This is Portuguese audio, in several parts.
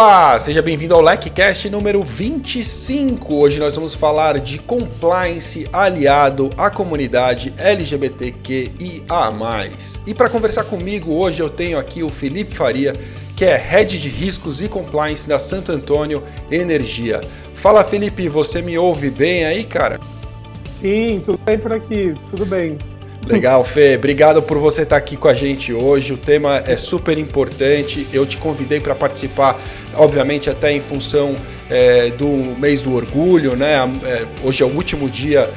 Olá, seja bem-vindo ao LecCast número 25. Hoje nós vamos falar de compliance aliado à comunidade LGBTQIA+. E para conversar comigo hoje eu tenho aqui o Felipe Faria, que é Head de Riscos e Compliance da Santo Antônio Energia. Fala, Felipe, você me ouve bem aí, cara? Sim, tudo bem por aqui, tudo bem. Legal, Fê. Obrigado por você estar aqui com a gente hoje. O tema é super importante. Eu te convidei para participar, obviamente, até em função do mês do orgulho, né? Hoje é o último dia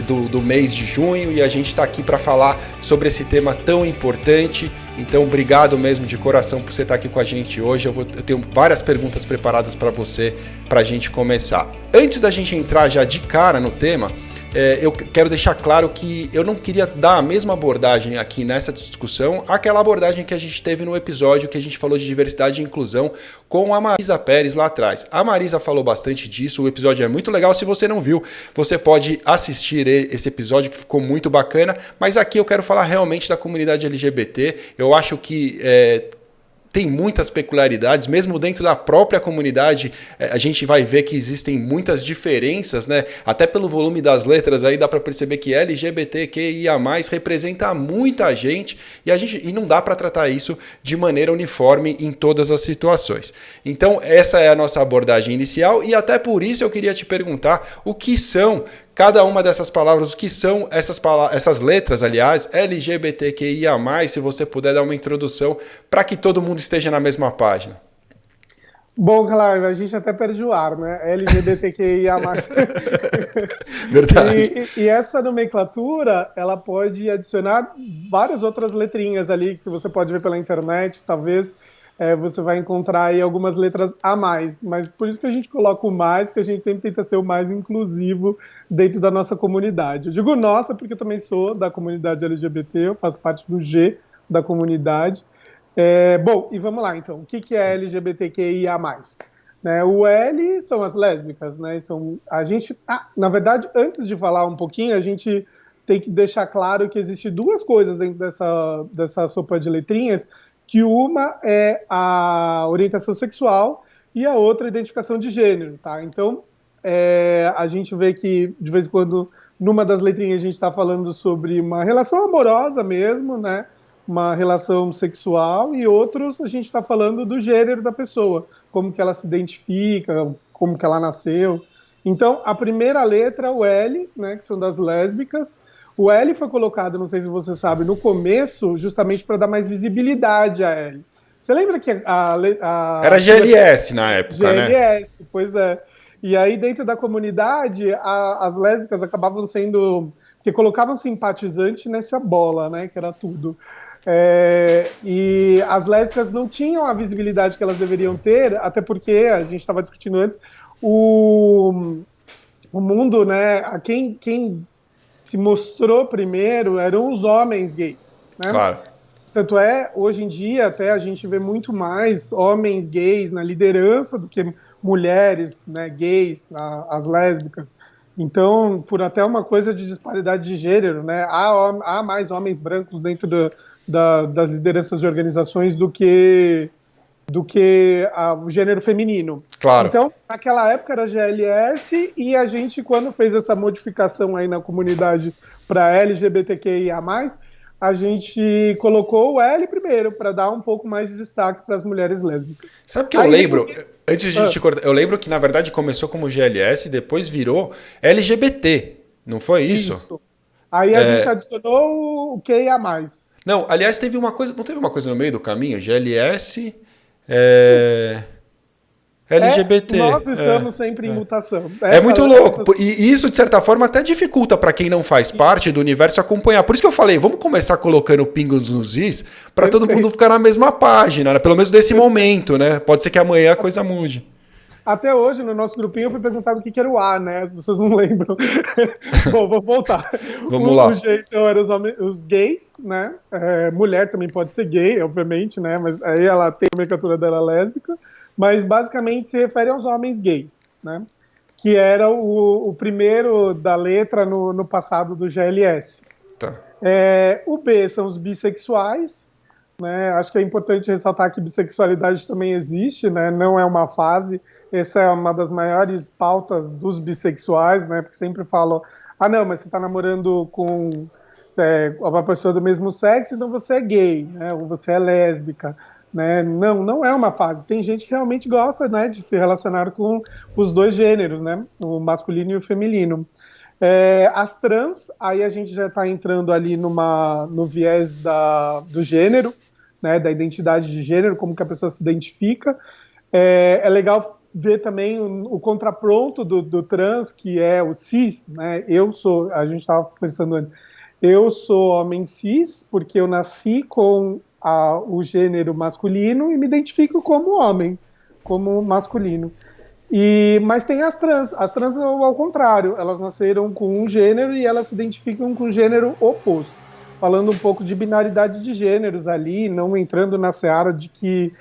do mês de junho e a gente está aqui para falar sobre esse tema tão importante. Então, obrigado mesmo de coração por você estar aqui com a gente hoje. Eu tenho várias perguntas preparadas para você, para a gente começar. Antes da gente entrar já de cara no tema, eu quero deixar claro que eu não queria dar a mesma abordagem aqui nessa discussão, aquela abordagem que a gente teve no episódio que a gente falou de diversidade e inclusão com a Marisa Pérez lá atrás. A Marisa falou bastante disso, o episódio é muito legal. Se você não viu, você pode assistir esse episódio que ficou muito bacana, mas aqui eu quero falar realmente da comunidade LGBT. Eu acho que tem muitas peculiaridades, mesmo dentro da própria comunidade, a gente vai ver que existem muitas diferenças, né? Até pelo volume das letras aí dá para perceber que LGBTQIA+, representa muita gente e não dá para tratar isso de maneira uniforme em todas as situações. Então essa é a nossa abordagem inicial e até por isso eu queria te perguntar o que são cada uma dessas palavras, o que são essas letras, aliás, LGBTQIA+, se você puder dar uma introdução para que todo mundo esteja na mesma página. Bom, claro, a gente até perde o ar, né? LGBTQIA+. Verdade. E essa nomenclatura, ela pode adicionar várias outras letrinhas ali, que você pode ver pela internet, talvez você vai encontrar aí algumas letras a mais, mas por isso que a gente coloca o mais, porque a gente sempre tenta ser o mais inclusivo dentro da nossa comunidade. Eu digo nossa, porque eu também sou da comunidade LGBT, eu faço parte do G da comunidade. Bom, e vamos lá então, o que é LGBTQIA+. Né, o L são as lésbicas, né? Na verdade, antes de falar um pouquinho, a gente tem que deixar claro que existem duas coisas dentro dessa sopa de letrinhas, que uma é a orientação sexual e a outra a identificação de gênero, tá? Então, a gente vê que, de vez em quando, numa das letrinhas a gente está falando sobre uma relação amorosa mesmo, né? Uma relação sexual, e outros a gente está falando do gênero da pessoa, como que ela se identifica, como que ela nasceu. Então, a primeira letra, o L, né, que são das lésbicas. O L foi colocado, não sei se você sabe, no começo, justamente para dar mais visibilidade a L. Você lembra que era GLS na época, GLS, né? GLS, pois é. E aí, dentro da comunidade, as lésbicas acabavam sendo... Porque colocavam simpatizante nessa bola, né? Que era tudo. E as lésbicas não tinham a visibilidade que elas deveriam ter, até porque, a gente estava discutindo antes, o mundo, né? Quem se mostrou primeiro eram os homens gays, né? Claro. Tanto hoje em dia, até a gente vê muito mais homens gays na liderança do que mulheres, né, gays, as lésbicas. Então, por até uma coisa de disparidade de gênero, né, há mais homens brancos dentro das lideranças de organizações do que o gênero feminino. Claro. Então, naquela época era GLS, e a gente, quando fez essa modificação aí na comunidade para LGBTQIA+, a gente colocou o L primeiro, para dar um pouco mais de destaque para as mulheres lésbicas. Sabe o que eu lembro? Antes de te cortar, eu lembro que, na verdade, começou como GLS, depois virou LGBT, não foi isso? Isso. Aí a gente adicionou o QIA+. Não, aliás, teve uma coisa, não teve uma coisa no meio do caminho? GLS... LGBT. Nós estamos sempre em mutação. É muito louco. E isso, de certa forma, até dificulta para quem não faz parte do universo acompanhar. Por isso que eu falei, vamos começar colocando pingos nos is para todo mundo ficar na mesma página, né? Pelo menos nesse momento, né? Pode ser que amanhã a coisa mude. Até hoje, no nosso grupinho, eu fui perguntado o que era o A, né? As pessoas não lembram. Bom, vou voltar. Vamos lá. O G, então, eram os gays, né? Mulher também pode ser gay, obviamente, né? Mas aí ela tem a nomenclatura dela lésbica. Mas basicamente se refere aos homens gays, né? Que era o primeiro da letra no passado do GLS. Tá. O B são os bissexuais, né? Acho que é importante ressaltar que bissexualidade também existe, né? Não é uma fase. Essa é uma das maiores pautas dos bissexuais, né? Porque sempre falam, ah, não, mas você está namorando com uma pessoa do mesmo sexo, então você é gay, né? Ou você é lésbica, né? Não, não é uma fase. Tem gente que realmente gosta, né, de se relacionar com os dois gêneros, né? O masculino e o feminino. As trans, aí a gente já está entrando ali no viés do gênero, né, da identidade de gênero, como que a pessoa se identifica. É legal ver também o contraponto do trans, que é o cis, né? A gente estava pensando antes, eu sou homem cis, porque eu nasci com o gênero masculino e me identifico como homem, como masculino. Mas tem as trans ao contrário, elas nasceram com um gênero e elas se identificam com o gênero oposto. Falando um pouco de binaridade de gêneros ali, não entrando na seara de que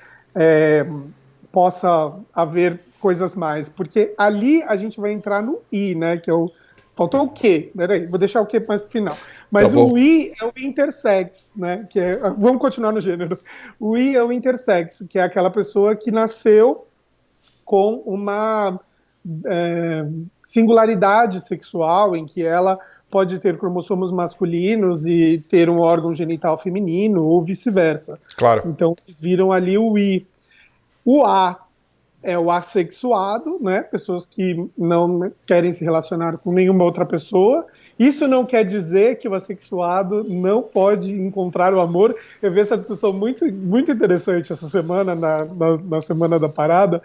possa haver coisas mais, porque ali a gente vai entrar no I, né, que é o... Faltou o Q, peraí, vou deixar o Q mais pro final. Mas Tá o I é o intersex, né, vamos continuar no gênero. O I é o intersex, que é aquela pessoa que nasceu com uma singularidade sexual, em que ela pode ter cromossomos masculinos e ter um órgão genital feminino, ou vice-versa. Claro. Então, eles viram ali o I. O A é o assexuado, né? Pessoas que não querem se relacionar com nenhuma outra pessoa. Isso não quer dizer que o assexuado não pode encontrar o amor. Eu vi essa discussão muito, muito interessante essa semana, na Semana da Parada,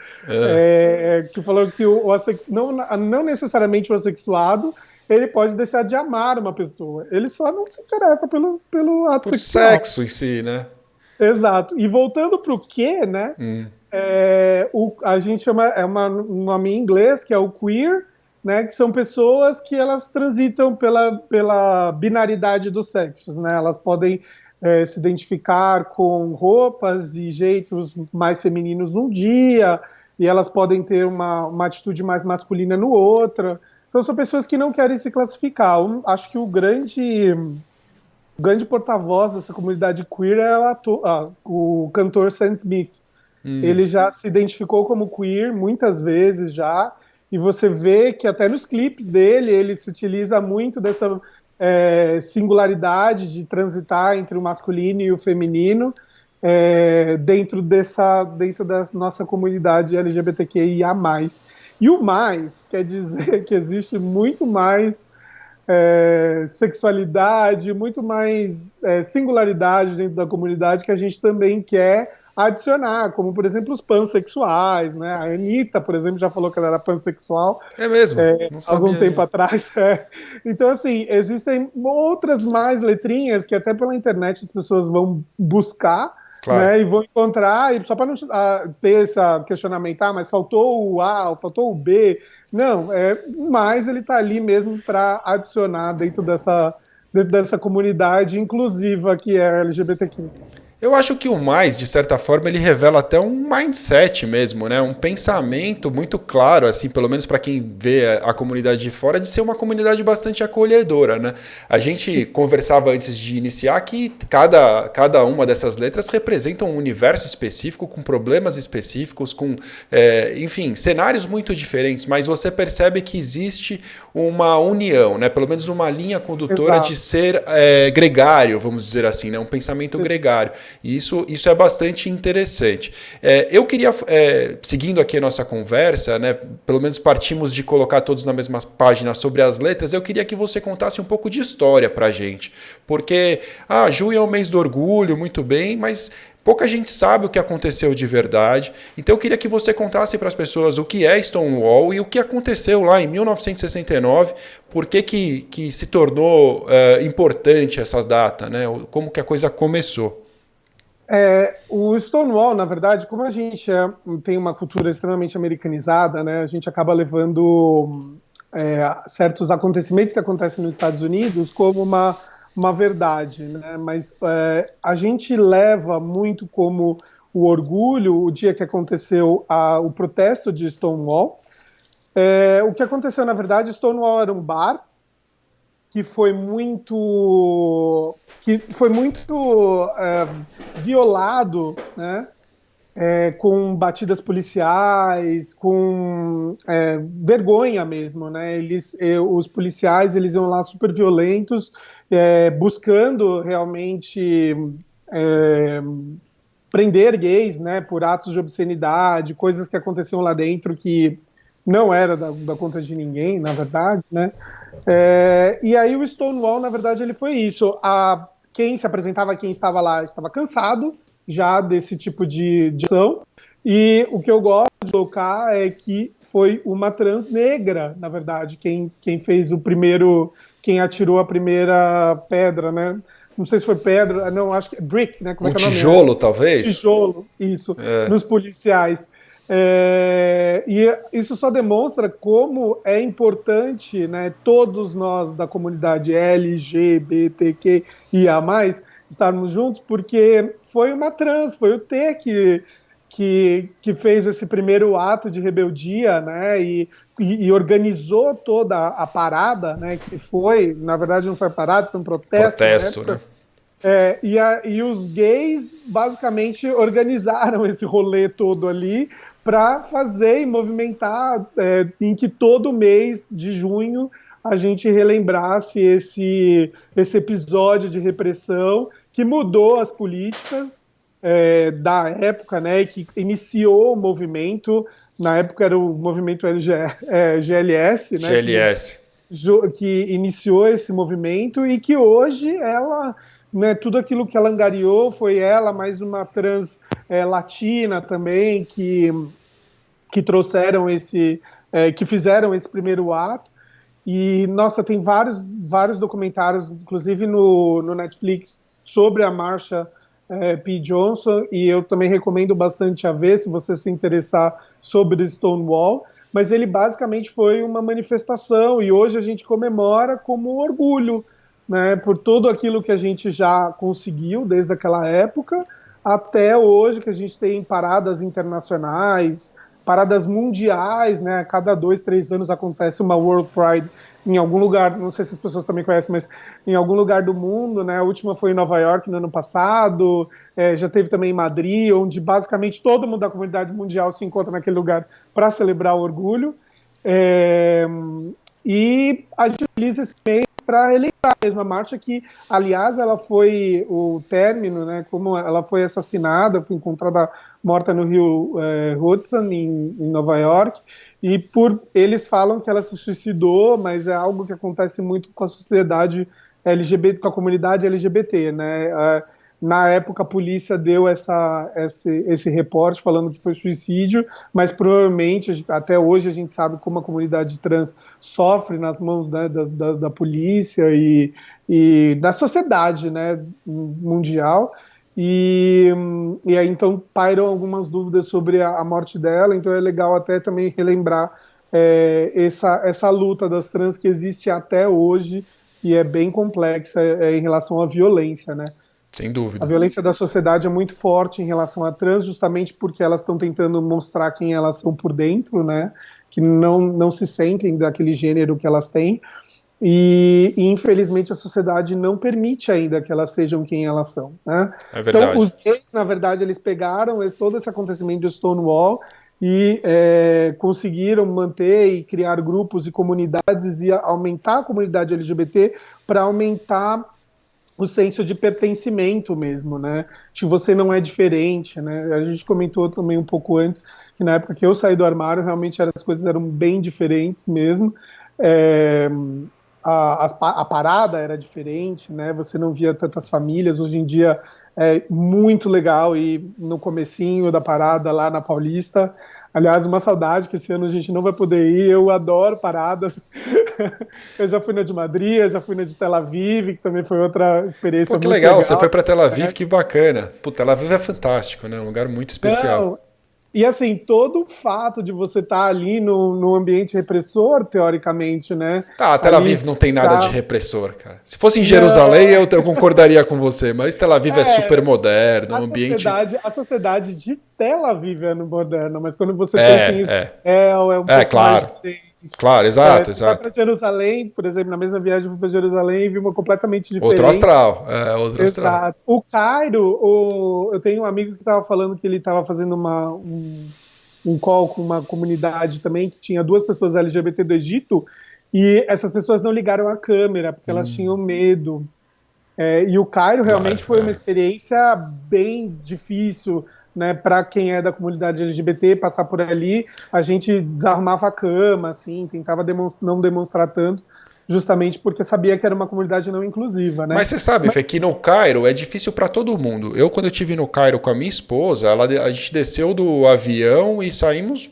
que falou que não necessariamente o assexuado ele pode deixar de amar uma pessoa. Ele só não se interessa pelo ato sexual. Sexo em si, né? Exato. E voltando para o que, né? A gente chama, um nome em inglês, que é o queer, né, que são pessoas que elas transitam pela binaridade dos sexos, né? Elas podem se identificar com roupas e jeitos mais femininos num dia, e elas podem ter uma atitude mais masculina no outro. Então são pessoas que não querem se classificar. Acho que o grande porta-voz dessa comunidade queer é o cantor Sam Smith. Ele já se identificou como queer muitas vezes já, e você vê que até nos clipes dele ele se utiliza muito dessa singularidade de transitar entre o masculino e o feminino dentro da nossa comunidade LGBTQIA+. E o mais quer dizer que existe muito mais sexualidade, muito mais singularidade dentro da comunidade que a gente também quer adicionar, como, por exemplo, os pansexuais, né? A Anitta, por exemplo, já falou que ela era pansexual. É mesmo? Não sabia algum tempo disso. atrás. Então, assim, existem outras mais letrinhas que até pela internet as pessoas vão buscar, Claro. né? E vão encontrar, e só para não ter esse questionamento, mas faltou o A, faltou o B. Não, mas ele está ali mesmo para adicionar dentro dessa comunidade inclusiva que é a LGBTQ. Eu acho que o mais, de certa forma, ele revela até um mindset mesmo, né? Um pensamento muito claro, assim, pelo menos para quem vê a comunidade de fora, de ser uma comunidade bastante acolhedora, né? A gente conversava antes de iniciar que cada uma dessas letras representa um universo específico, com problemas específicos, com, enfim, cenários muito diferentes, mas você percebe que existe uma união, né? Pelo menos uma linha condutora. Exato. De ser gregário, vamos dizer assim, né? Um pensamento gregário. E isso é bastante interessante. Eu queria, seguindo aqui a nossa conversa, né, pelo menos partimos de colocar todos na mesma página sobre as letras, eu queria que você contasse um pouco de história pra gente. Porque, junho é o mês do orgulho, muito bem, mas pouca gente sabe o que aconteceu de verdade. Então eu queria que você contasse para as pessoas o que é Stonewall e o que aconteceu lá em 1969, por que se tornou importante essa data, né? Como que a coisa começou. O Stonewall, na verdade, como a gente tem uma cultura extremamente americanizada, né, a gente acaba levando certos acontecimentos que acontecem nos Estados Unidos como uma verdade, né, mas a gente leva muito como o orgulho o dia que aconteceu o protesto de Stonewall. O que aconteceu, na verdade, Stonewall era um bar violado, né? Com batidas policiais, com vergonha mesmo, né? Os policiais eles iam lá super violentos, buscando realmente prender gays, né? Por atos de obscenidade, coisas que aconteciam lá dentro que não era da conta de ninguém, na verdade, né? E aí o Stonewall, na verdade, ele foi isso. Quem se apresentava, quem estava lá, estava cansado já desse tipo de ação. E o que eu gosto de colocar é que foi uma trans negra, na verdade, quem fez quem atirou a primeira pedra, né? Não sei se foi pedra, não, acho que é brick, né? Como é que é o nome? Tijolo, talvez? Tijolo, isso, nos policiais. E isso só demonstra como é importante, né, todos nós da comunidade LGBTQIA+, estarmos juntos, porque foi uma trans, foi o T que fez esse primeiro ato de rebeldia, né, e organizou toda a parada, né, que foi, na verdade não foi parada, foi um protesto, né? E os gays basicamente organizaram esse rolê todo ali para fazer e movimentar em que todo mês de junho a gente relembrasse esse episódio de repressão que mudou as políticas da época, né, que iniciou o movimento. Na época era o movimento GLS, né, que iniciou esse movimento e que hoje ela, né, tudo aquilo que ela angariou foi ela, mais uma trans latina também, que trouxeram que fizeram esse primeiro ato. E, nossa, tem vários documentários, inclusive no Netflix, sobre a marcha P. Johnson, e eu também recomendo bastante a ver, se você se interessar sobre o Stonewall, mas ele basicamente foi uma manifestação, e hoje a gente comemora como orgulho, né, por tudo aquilo que a gente já conseguiu desde aquela época até hoje, que a gente tem paradas internacionais, paradas mundiais, né? A cada 2, 3 anos acontece uma World Pride em algum lugar, não sei se as pessoas também conhecem, mas em algum lugar do mundo, né? A última foi em Nova York no ano passado, já teve também em Madrid, onde basicamente todo mundo da comunidade mundial se encontra naquele lugar para celebrar o orgulho. E a gente utiliza esse meio para relembrar a mesma marcha que, aliás, ela foi o término, né, como ela foi assassinada, foi encontrada morta no rio Hudson, em Nova York, e eles falam que ela se suicidou, mas é algo que acontece muito com a sociedade LGBT, com a comunidade LGBT, né? Na época, a polícia deu esse reporte falando que foi suicídio, mas provavelmente, até hoje, a gente sabe como a comunidade trans sofre nas mãos, né, da polícia e da sociedade, né, mundial. E aí, então, pairam algumas dúvidas sobre a morte dela, então é legal até também relembrar essa luta das trans que existe até hoje e é bem complexa em relação à violência, né? Sem dúvida. A violência da sociedade é muito forte em relação a trans, justamente porque elas estão tentando mostrar quem elas são por dentro, né? Que não se sentem daquele gênero que elas têm. E infelizmente a sociedade não permite ainda que elas sejam quem elas são, né? É verdade. Então os gays, na verdade, eles pegaram todo esse acontecimento do Stonewall e conseguiram manter e criar grupos e comunidades e aumentar a comunidade LGBT para aumentar o senso de pertencimento mesmo, né? Que você não é diferente, né? A gente comentou também um pouco antes que na época que eu saí do armário, realmente as coisas eram bem diferentes mesmo. A parada era diferente, né? Você não via tantas famílias. Hoje em dia é muito legal ir no comecinho da parada lá na Paulista. Aliás, uma saudade que esse ano a gente não vai poder ir. Eu adoro paradas. Eu já fui na de Madrid, já fui na de Tel Aviv, que também foi outra experiência muito legal. Você foi para Tel Aviv, que bacana. Pô, Tel Aviv é fantástico, né? Um lugar muito especial. Não, e assim, todo o fato de você estar ali no ambiente repressor, teoricamente, né? Tel Aviv não tem nada de repressor, cara. Se fosse em Jerusalém, eu concordaria com você, mas Tel Aviv é super moderno, a sociedade de Tel Aviv é moderna, mas quando você pensa em Israel, é um pouco claro. mais recente. Claro, exato, Você vai para Jerusalém, por exemplo, na mesma viagem eu fui para Jerusalém e vi uma completamente diferente. Outro astral, outro astral. Exato. O Cairo, eu tenho um amigo que estava falando que ele estava fazendo um call com uma comunidade também que tinha 2 pessoas LGBT do Egito e essas pessoas não ligaram a câmera porque elas tinham medo. E o Cairo realmente foi uma experiência bem difícil, né, para quem é da comunidade LGBT passar por ali. A gente desarmava a cama, assim, tentava não demonstrar tanto, justamente porque sabia que era uma comunidade não inclusiva, né? Mas você sabe, Fê, que no Cairo é difícil para todo mundo. Quando eu estive no Cairo com a minha esposa, a gente desceu do avião e saímos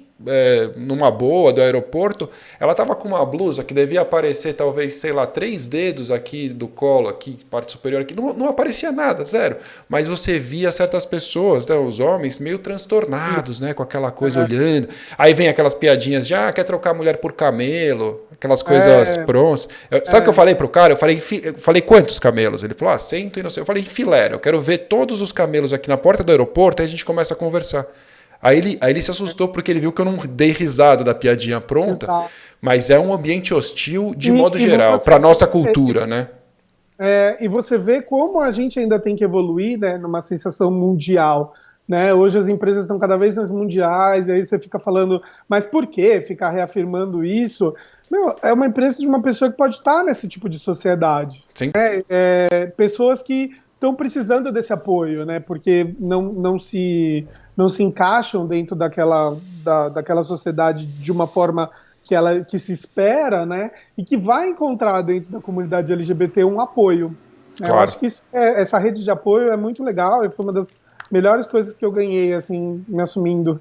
numa boa do aeroporto. Ela estava com uma blusa que devia aparecer talvez, sei lá, 3 dedos aqui do colo, aqui, parte superior aqui. Não aparecia nada, zero. Mas você via certas pessoas, né, os homens, meio transtornados, né, com aquela coisa olhando. Aí vem aquelas piadinhas de, quer trocar a mulher por camelo, aquelas coisas prontas. Sabe o que eu falei pro cara? Eu falei quantos camelos? Ele falou, 100 e não sei. Eu falei, enfileira, eu quero ver todos os camelos aqui na porta do aeroporto, aí a gente começa a conversar. Aí ele se assustou porque ele viu que eu não dei risada da piadinha pronta, mas é um ambiente hostil de modo geral, para nossa cultura, né? E você vê como a gente ainda tem que evoluir, né, numa sensação mundial. Né? Hoje as empresas estão cada vez mais mundiais, e aí você fica falando, mas por que ficar reafirmando isso? É uma empresa de uma pessoa que pode estar nesse tipo de sociedade. Sim. Pessoas que estão precisando desse apoio, né? Porque não se encaixam dentro daquela sociedade de uma forma que se espera, né? E que vai encontrar dentro da comunidade LGBT um apoio. Né? Claro. Eu acho que essa rede de apoio é muito legal e foi uma das melhores coisas que eu ganhei, assim, me assumindo,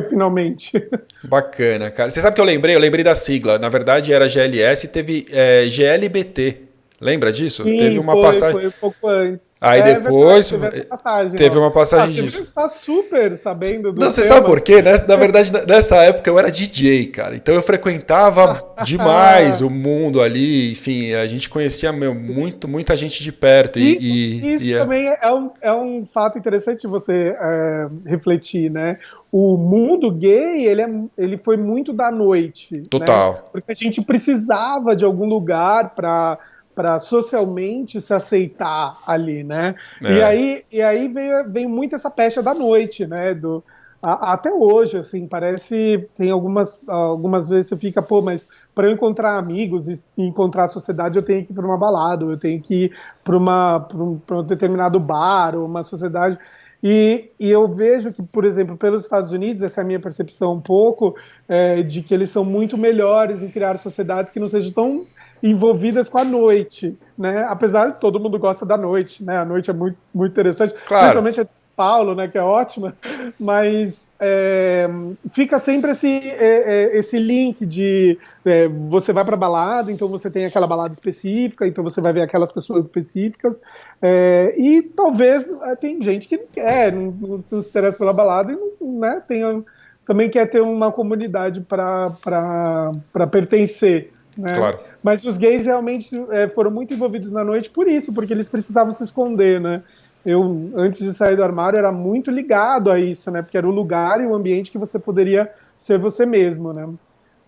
finalmente. Bacana, cara. Você sabe que eu lembrei da sigla. Na verdade era GLS e teve GLBT. Lembra disso? Sim, teve uma passagem. Foi um pouco antes. Aí depois teve uma passagem disso. Você está super sabendo do Não, você tema. sabe por quê? Na verdade, nessa época eu era DJ, cara. Então eu frequentava demais o mundo ali. Enfim, a gente conhecia muita gente de perto. Isso também é um fato interessante de você refletir, né? O mundo gay, ele foi muito da noite. Total. Né? Porque a gente precisava de algum lugar para socialmente se aceitar ali, né? E aí veio muito essa pecha da noite, né? Até hoje, assim, parece... Tem algumas vezes você fica, mas para eu encontrar amigos e encontrar a sociedade, eu tenho que ir para uma balada, eu tenho que ir para um determinado bar ou uma sociedade... E eu vejo que, por exemplo, pelos Estados Unidos, essa é a minha percepção um pouco, de que eles são muito melhores em criar sociedades que não sejam tão envolvidas com a noite, né? Apesar de todo mundo gosta da noite, né? A noite é muito, muito interessante, claro. Principalmente a de São Paulo, né? Que é ótima, mas fica sempre esse link de você vai para balada, então você tem aquela balada específica, então você vai ver aquelas pessoas específicas, e talvez tem gente que não quer, não se interessa pela balada e não, né? Também quer ter uma comunidade para pertencer. Né? Claro. Mas os gays realmente foram muito envolvidos na noite por isso, porque eles precisavam se esconder, né? Eu, antes de sair do armário, era muito ligado a isso, né? Porque era o lugar e o ambiente que você poderia ser você mesmo, né?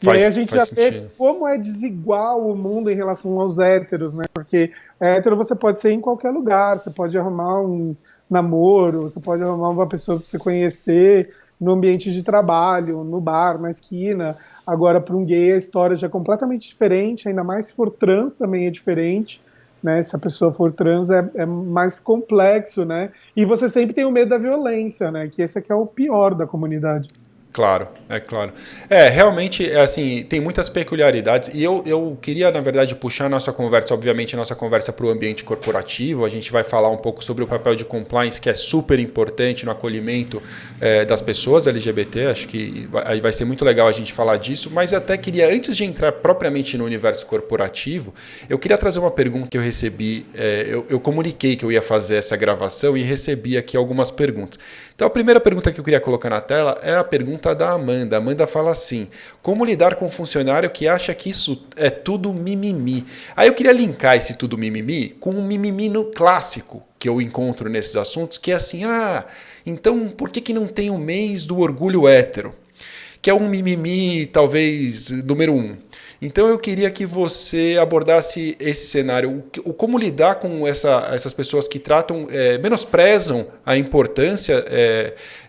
E aí a gente já vê como é desigual o mundo em relação aos héteros, né? Porque hétero você pode ser em qualquer lugar, você pode arrumar um namoro, você pode arrumar uma pessoa para você conhecer no ambiente de trabalho, no bar, na esquina. Agora, para um gay, a história já é completamente diferente, ainda mais se for trans também é diferente, né? Se a pessoa for trans é mais complexo, né? E você sempre tem o medo da violência, né? Que esse aqui é o pior da comunidade. Claro, é claro. Realmente, assim, tem muitas peculiaridades e eu queria, na verdade, puxar a nossa conversa, obviamente, a nossa conversa para o ambiente corporativo. A gente vai falar um pouco sobre o papel de compliance, que é super importante no acolhimento das pessoas LGBT. Acho que aí vai ser muito legal a gente falar disso, mas até queria, antes de entrar propriamente no universo corporativo, eu queria trazer uma pergunta que eu recebi. Eu comuniquei que eu ia fazer essa gravação e recebi aqui algumas perguntas. Então, a primeira pergunta que eu queria colocar na tela é a pergunta da Amanda. A Amanda fala assim: como lidar com um funcionário que acha que isso é tudo mimimi? Aí eu queria linkar esse tudo mimimi com um mimimi no clássico, que eu encontro nesses assuntos, que é assim, então por que não tem o mês do orgulho hétero? Que é um mimimi, talvez, número 1. Então eu queria que você abordasse esse cenário, como lidar com essas pessoas que menosprezam a importância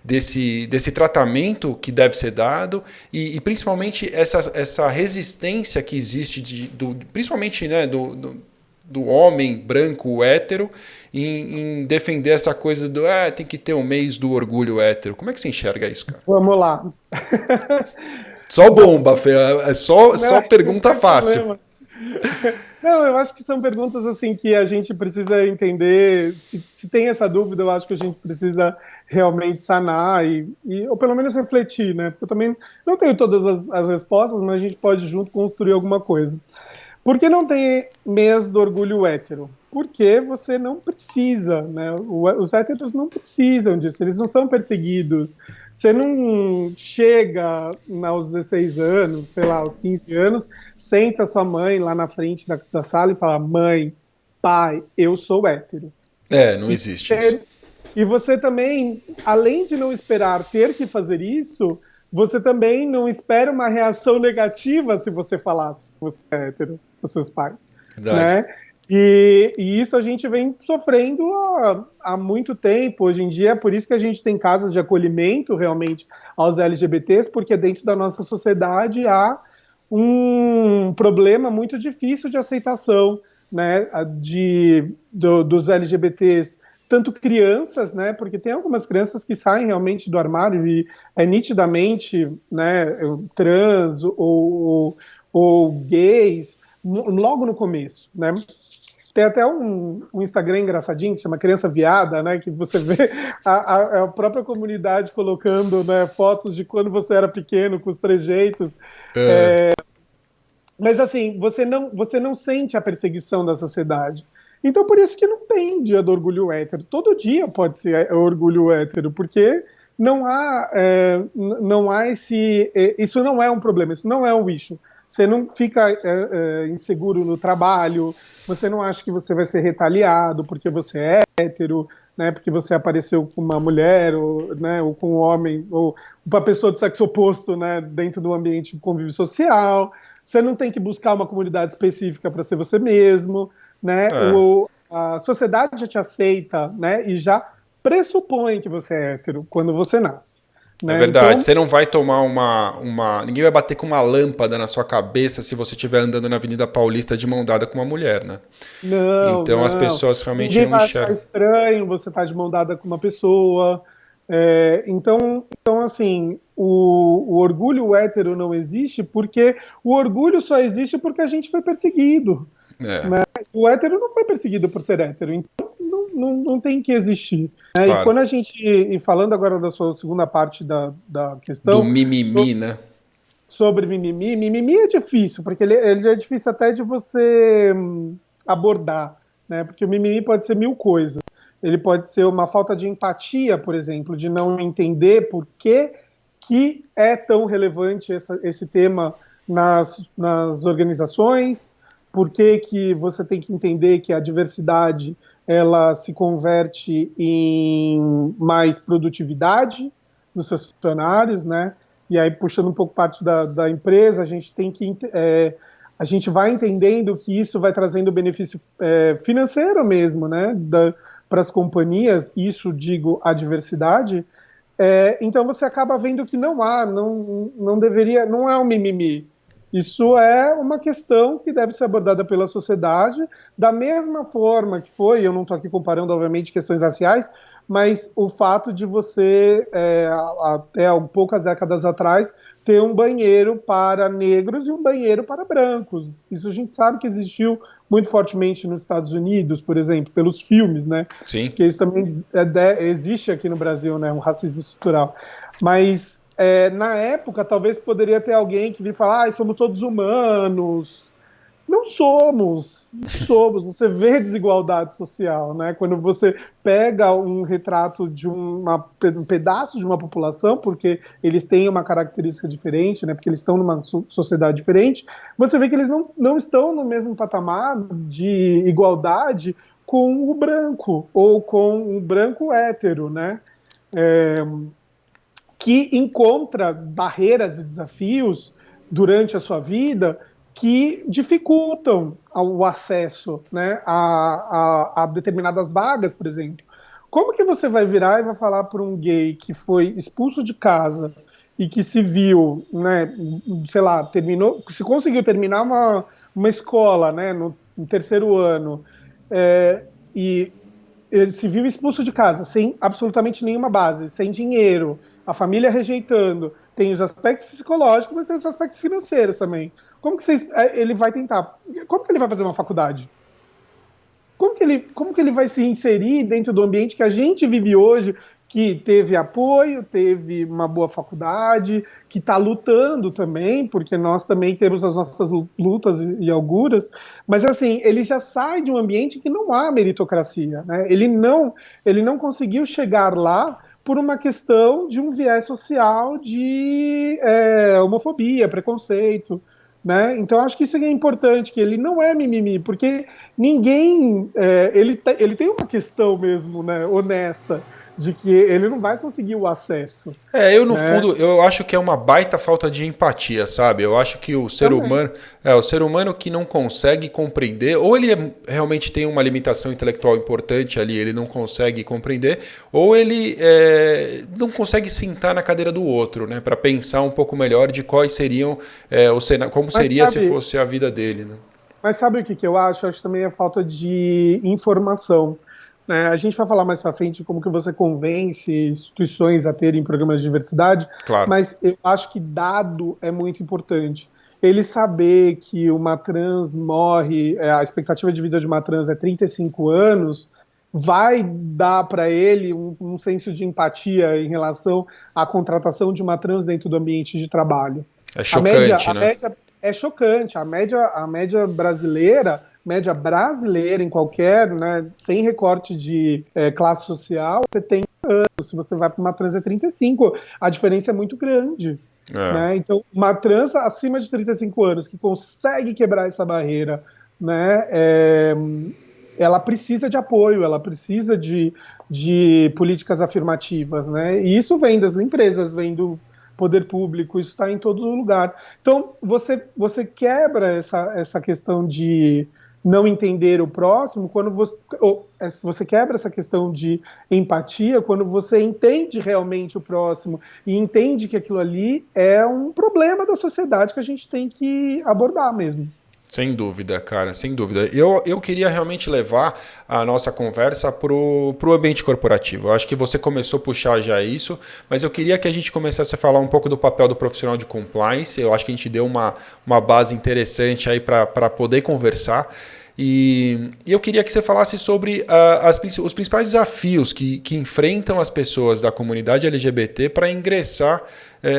desse tratamento que deve ser dado e principalmente essa resistência que existe, principalmente, né, do homem branco hétero em defender essa coisa tem que ter um mês do orgulho hétero. Como é que você enxerga isso, cara? Vamos lá. Só bomba, Fê. É só pergunta fácil. Problema. Não, eu acho que são perguntas assim que a gente precisa entender. Se tem essa dúvida, eu acho que a gente precisa realmente sanar ou pelo menos refletir, né? Porque eu também não tenho todas as respostas, mas a gente pode junto construir alguma coisa. Por que não tem mês do orgulho hétero? Porque você não precisa, né? Os héteros não precisam disso, eles não são perseguidos. Você não chega aos 16 anos, sei lá, aos 15 anos, senta sua mãe lá na frente da sala e fala: mãe, pai, eu sou hétero. Não existe isso. E você também, além de não esperar ter que fazer isso, você também não espera uma reação negativa se você falasse que você é hétero dos seus pais. Verdade. Né? E isso a gente vem sofrendo há muito tempo. Hoje em dia é por isso que a gente tem casas de acolhimento realmente aos LGBTs, porque dentro da nossa sociedade há um problema muito difícil de aceitação, né, dos LGBTs, tanto crianças, né, porque tem algumas crianças que saem realmente do armário e nitidamente, né, trans ou gays, logo no começo, né. Tem até um Instagram engraçadinho que chama Criança Viada, né, que você vê a própria comunidade colocando, né, fotos de quando você era pequeno, com os trejeitos. Mas assim, você não sente a perseguição da sociedade. Então por isso que não tem dia do orgulho hétero. Todo dia pode ser orgulho hétero, porque não há isso não é um problema, isso não é um issue. Você não fica inseguro no trabalho, você não acha que você vai ser retaliado porque você é hétero, né, porque você apareceu com uma mulher, né, ou com um homem, ou uma pessoa do sexo oposto, né, dentro do ambiente de convívio social. Você não tem que buscar uma comunidade específica para ser você mesmo, né? A sociedade já te aceita, né, e já pressupõe que você é hétero quando você nasce. Né? É verdade, então, você não vai tomar ninguém vai bater com uma lâmpada na sua cabeça se você estiver andando na Avenida Paulista de mão dada com uma mulher, né? Não, então as pessoas realmente ninguém não vai enxergam. achar estranho você estar de mão dada com uma pessoa. Então, assim, o orgulho hétero não existe porque o orgulho só existe porque a gente foi perseguido. Né? O hétero não foi perseguido por ser hétero, então não tem que existir. Né? Claro. E quando a gente, e falando agora da sua segunda parte da questão... Do mimimi, né? Sobre mimimi é difícil, porque ele é difícil até de você abordar, né? Porque o mimimi pode ser mil coisas. Ele pode ser uma falta de empatia, por exemplo, de não entender por que é tão relevante esse tema nas organizações, por que você tem que entender que a diversidade ela se converte em mais produtividade nos seus funcionários, né? E aí, puxando um pouco parte da empresa, a gente vai entendendo que isso vai trazendo benefício financeiro mesmo, né? Para as companhias, isso digo a diversidade. Então você acaba vendo que não deveria, não é um mimimi. Isso é uma questão que deve ser abordada pela sociedade, da mesma forma que foi, eu não estou aqui comparando, obviamente, questões raciais, mas o fato de você, até poucas décadas atrás, ter um banheiro para negros e um banheiro para brancos. Isso a gente sabe que existiu muito fortemente nos Estados Unidos, por exemplo, pelos filmes, né? Sim. Porque isso também existe aqui no Brasil, né? Um racismo estrutural. Mas... na época, talvez poderia ter alguém que vir falar, somos todos humanos. Não somos. Você vê desigualdade social, né? Quando você pega um retrato de um pedaço de uma população, porque eles têm uma característica diferente, né? Porque eles estão numa sociedade diferente, você vê que eles não estão no mesmo patamar de igualdade com o branco, ou com o branco hétero, né? Que encontra barreiras e desafios durante a sua vida que dificultam o acesso, né, a determinadas vagas, por exemplo. Como que você vai virar e vai falar para um gay que foi expulso de casa e que se viu, né, sei lá, se conseguiu terminar uma escola, né, no terceiro ano, e ele se viu expulso de casa, sem absolutamente nenhuma base, sem dinheiro, a família rejeitando, tem os aspectos psicológicos, mas tem os aspectos financeiros também. Como que ele vai tentar? Como que ele vai fazer uma faculdade? Como que ele vai se inserir dentro do ambiente que a gente vive hoje, que teve apoio, teve uma boa faculdade, que está lutando também, porque nós também temos as nossas lutas e auguras, mas assim, ele já sai de um ambiente que não há meritocracia, né? Ele não conseguiu chegar lá por uma questão de um viés social de homofobia, preconceito, né? Então acho que isso é importante, que ele não é mimimi, porque ninguém, ele tem uma questão mesmo, né, honesta, de que ele não vai conseguir o acesso. Eu no né? fundo, eu acho que é uma baita falta de empatia, sabe? Eu acho que o ser humano, o ser humano que não consegue compreender, ou ele realmente tem uma limitação intelectual importante ali, ele não consegue compreender, ou ele não consegue sentar na cadeira do outro, né, para pensar um pouco melhor de quais seriam como seria se fosse a vida dele, né? Mas sabe o que eu acho? Eu acho também a falta de informação. A gente vai falar mais para frente como que você convence instituições a terem programas de diversidade, Claro. mas eu acho que dado é muito importante. Ele saber que uma trans morre, a expectativa de vida de uma trans é 35 anos, vai dar para ele um senso de empatia em relação à contratação de uma trans dentro do ambiente de trabalho. É chocante, né? A média é chocante. A média brasileira em qualquer, né, sem recorte de classe social, você tem anos. Se você vai para uma trans é 35, a diferença é muito grande. Né? Então, uma trans acima de 35 anos que consegue quebrar essa barreira, né, ela precisa de apoio, ela precisa de políticas afirmativas. Né? E isso vem das empresas, vem do poder público, isso está em todo lugar. Então, você quebra essa questão de não entender o próximo, quando você quebra essa questão de empatia, quando você entende realmente o próximo e entende que aquilo ali é um problema da sociedade que a gente tem que abordar mesmo. Sem dúvida, cara, sem dúvida. Eu queria realmente levar a nossa conversa pro ambiente corporativo. Eu acho que você começou a puxar já isso, mas eu queria que a gente começasse a falar um pouco do papel do profissional de compliance. Eu acho que a gente deu uma base interessante aí para poder conversar. E eu queria que você falasse sobre os principais desafios que enfrentam as pessoas da comunidade LGBT para ingressar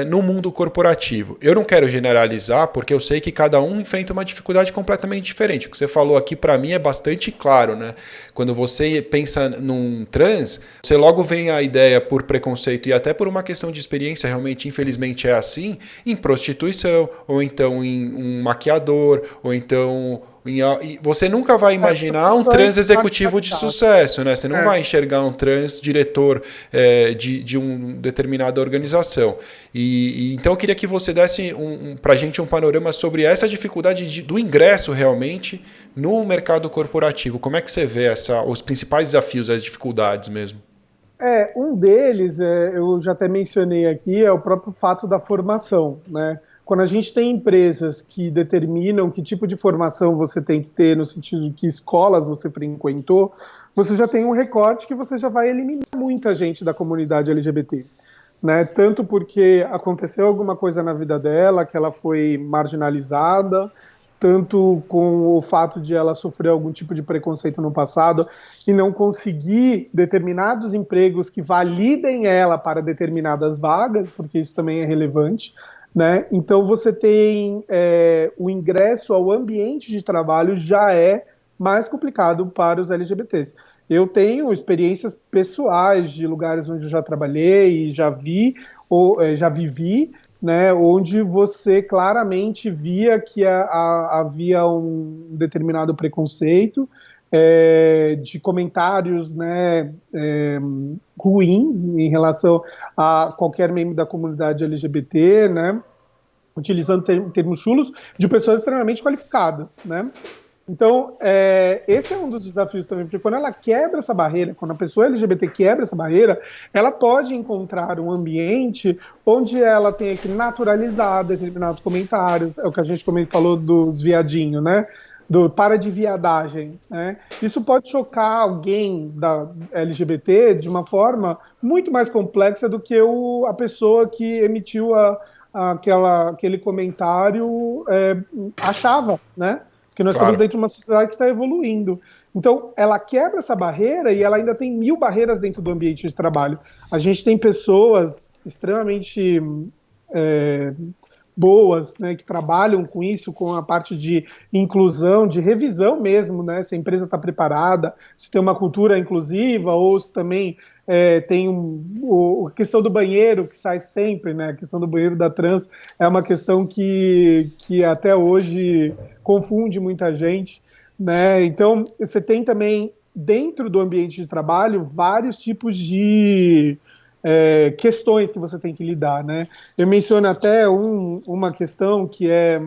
no mundo corporativo. Eu não quero generalizar, porque eu sei que cada um enfrenta uma dificuldade completamente diferente. O que você falou aqui, para mim, é bastante claro, né? Quando você pensa num trans, você logo vem a ideia, por preconceito e até por uma questão de experiência, realmente, infelizmente é assim, em prostituição, ou então em um maquiador, ou então... Você nunca vai imaginar um trans executivo de sucesso, né? Você não vai enxergar um trans diretor de uma determinada organização. Então eu queria que você desse para a gente um panorama sobre essa dificuldade do ingresso realmente no mercado corporativo. Como é que você vê os principais desafios, as dificuldades mesmo? Um deles, eu já até mencionei aqui, é o próprio fato da formação, né? Quando a gente tem empresas que determinam que tipo de formação você tem que ter, no sentido de que escolas você frequentou, você já tem um recorte que você já vai eliminar muita gente da comunidade LGBT. Né? Tanto porque aconteceu alguma coisa na vida dela, que ela foi marginalizada, tanto com o fato de ela sofrer algum tipo de preconceito no passado e não conseguir determinados empregos que validem ela para determinadas vagas, porque isso também é relevante. Né? Então você tem o ingresso ao ambiente de trabalho já é mais complicado para os LGBTs. Eu tenho experiências pessoais de lugares onde eu já trabalhei e já vivi, né, onde você claramente via que havia um determinado preconceito, de comentários, né, ruins em relação a qualquer membro da comunidade LGBT, né, utilizando termos chulos de pessoas extremamente qualificadas, né? Então, esse é um dos desafios também, porque quando ela quebra essa barreira, quando a pessoa LGBT quebra essa barreira, ela pode encontrar um ambiente onde ela tenha que naturalizar determinados comentários, é o que a gente falou dos viadinhos, né? Do para de viadagem, né? Isso pode chocar alguém da LGBT de uma forma muito mais complexa do que a pessoa que emitiu aquele comentário achava, né? Porque nós estamos dentro de uma sociedade que está evoluindo. Então, ela quebra essa barreira e ela ainda tem 1000 barreiras dentro do ambiente de trabalho. A gente tem pessoas extremamente boas, né, que trabalham com isso, com a parte de inclusão, de revisão mesmo, né, se a empresa está preparada, se tem uma cultura inclusiva, ou se também tem a questão do banheiro, que sai sempre, né, a questão do banheiro da trans é uma questão que até hoje confunde muita gente, né, então você tem também, dentro do ambiente de trabalho, vários tipos de questões que você tem que lidar, né? Eu menciono até uma questão que é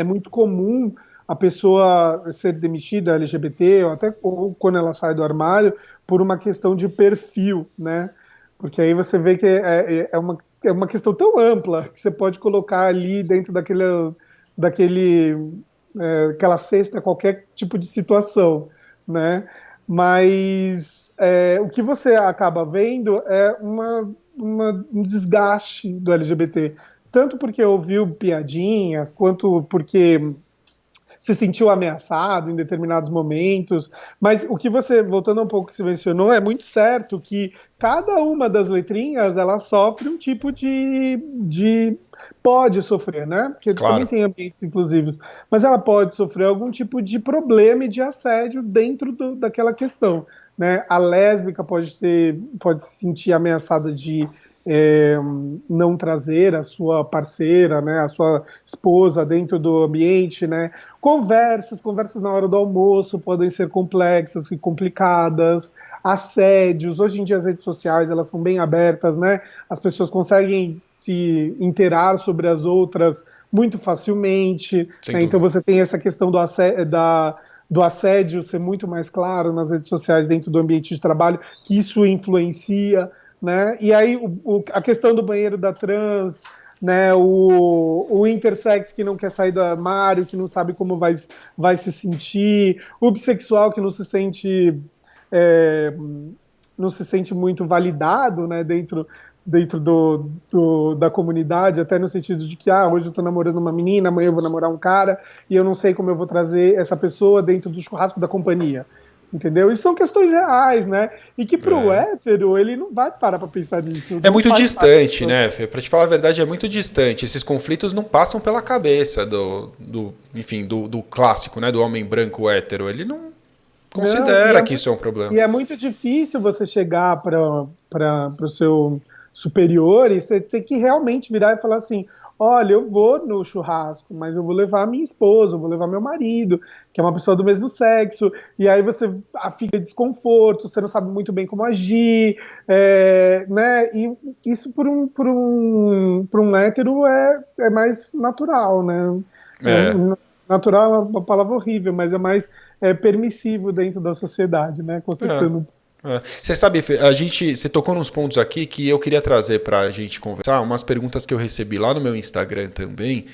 muito comum a pessoa ser demitida LGBT, ou quando ela sai do armário, por uma questão de perfil, né? Porque aí você vê que é uma questão tão ampla que você pode colocar ali dentro aquela cesta qualquer tipo de situação, né? Mas o que você acaba vendo é um desgaste do LGBT, tanto porque ouviu piadinhas, quanto porque se sentiu ameaçado em determinados momentos, mas o que você, voltando um pouco ao que você mencionou, é muito certo que cada uma das letrinhas, ela sofre um tipo pode sofrer, né? Porque também tem ambientes inclusivos, mas ela pode sofrer algum tipo de problema e de assédio dentro daquela questão, né? A lésbica pode se sentir ameaçada de não trazer a sua parceira, né, a sua esposa dentro do ambiente, né? Conversas na hora do almoço podem ser complexas e complicadas. Assédios, hoje em dia as redes sociais elas são bem abertas, né? As pessoas conseguem se interar sobre as outras muito facilmente, né? Então você tem essa questão do assédio ser muito mais claro nas redes sociais dentro do ambiente de trabalho, que isso influencia, né? E aí a questão do banheiro da trans, né? O intersex que não quer sair do armário, que não sabe como vai se sentir, o bissexual que não se sente muito validado, né? Dentro da comunidade, até no sentido de que hoje eu estou namorando uma menina, amanhã eu vou namorar um cara e eu não sei como eu vou trazer essa pessoa dentro do churrasco da companhia. Entendeu? Isso são questões reais, né? E que pro hétero, ele não vai parar pra pensar nisso. É muito distante, né, Fê? Pra te falar a verdade, é muito distante. Esses conflitos não passam pela cabeça do clássico, né? Do homem branco hétero. Ele não considera que isso é um problema. E é muito difícil você chegar para o seu superior e você ter que realmente virar e falar assim: olha, eu vou no churrasco, mas eu vou levar a minha esposa, eu vou levar meu marido, que é uma pessoa do mesmo sexo, e aí você fica em desconforto, você não sabe muito bem como agir, né? E isso por um hétero é mais natural, né? Natural é uma palavra horrível, mas é mais permissivo dentro da sociedade, né? Consertando. Você sabe, Fê, você tocou nos pontos aqui que eu queria trazer para a gente conversar, umas perguntas que eu recebi lá no meu Instagram também,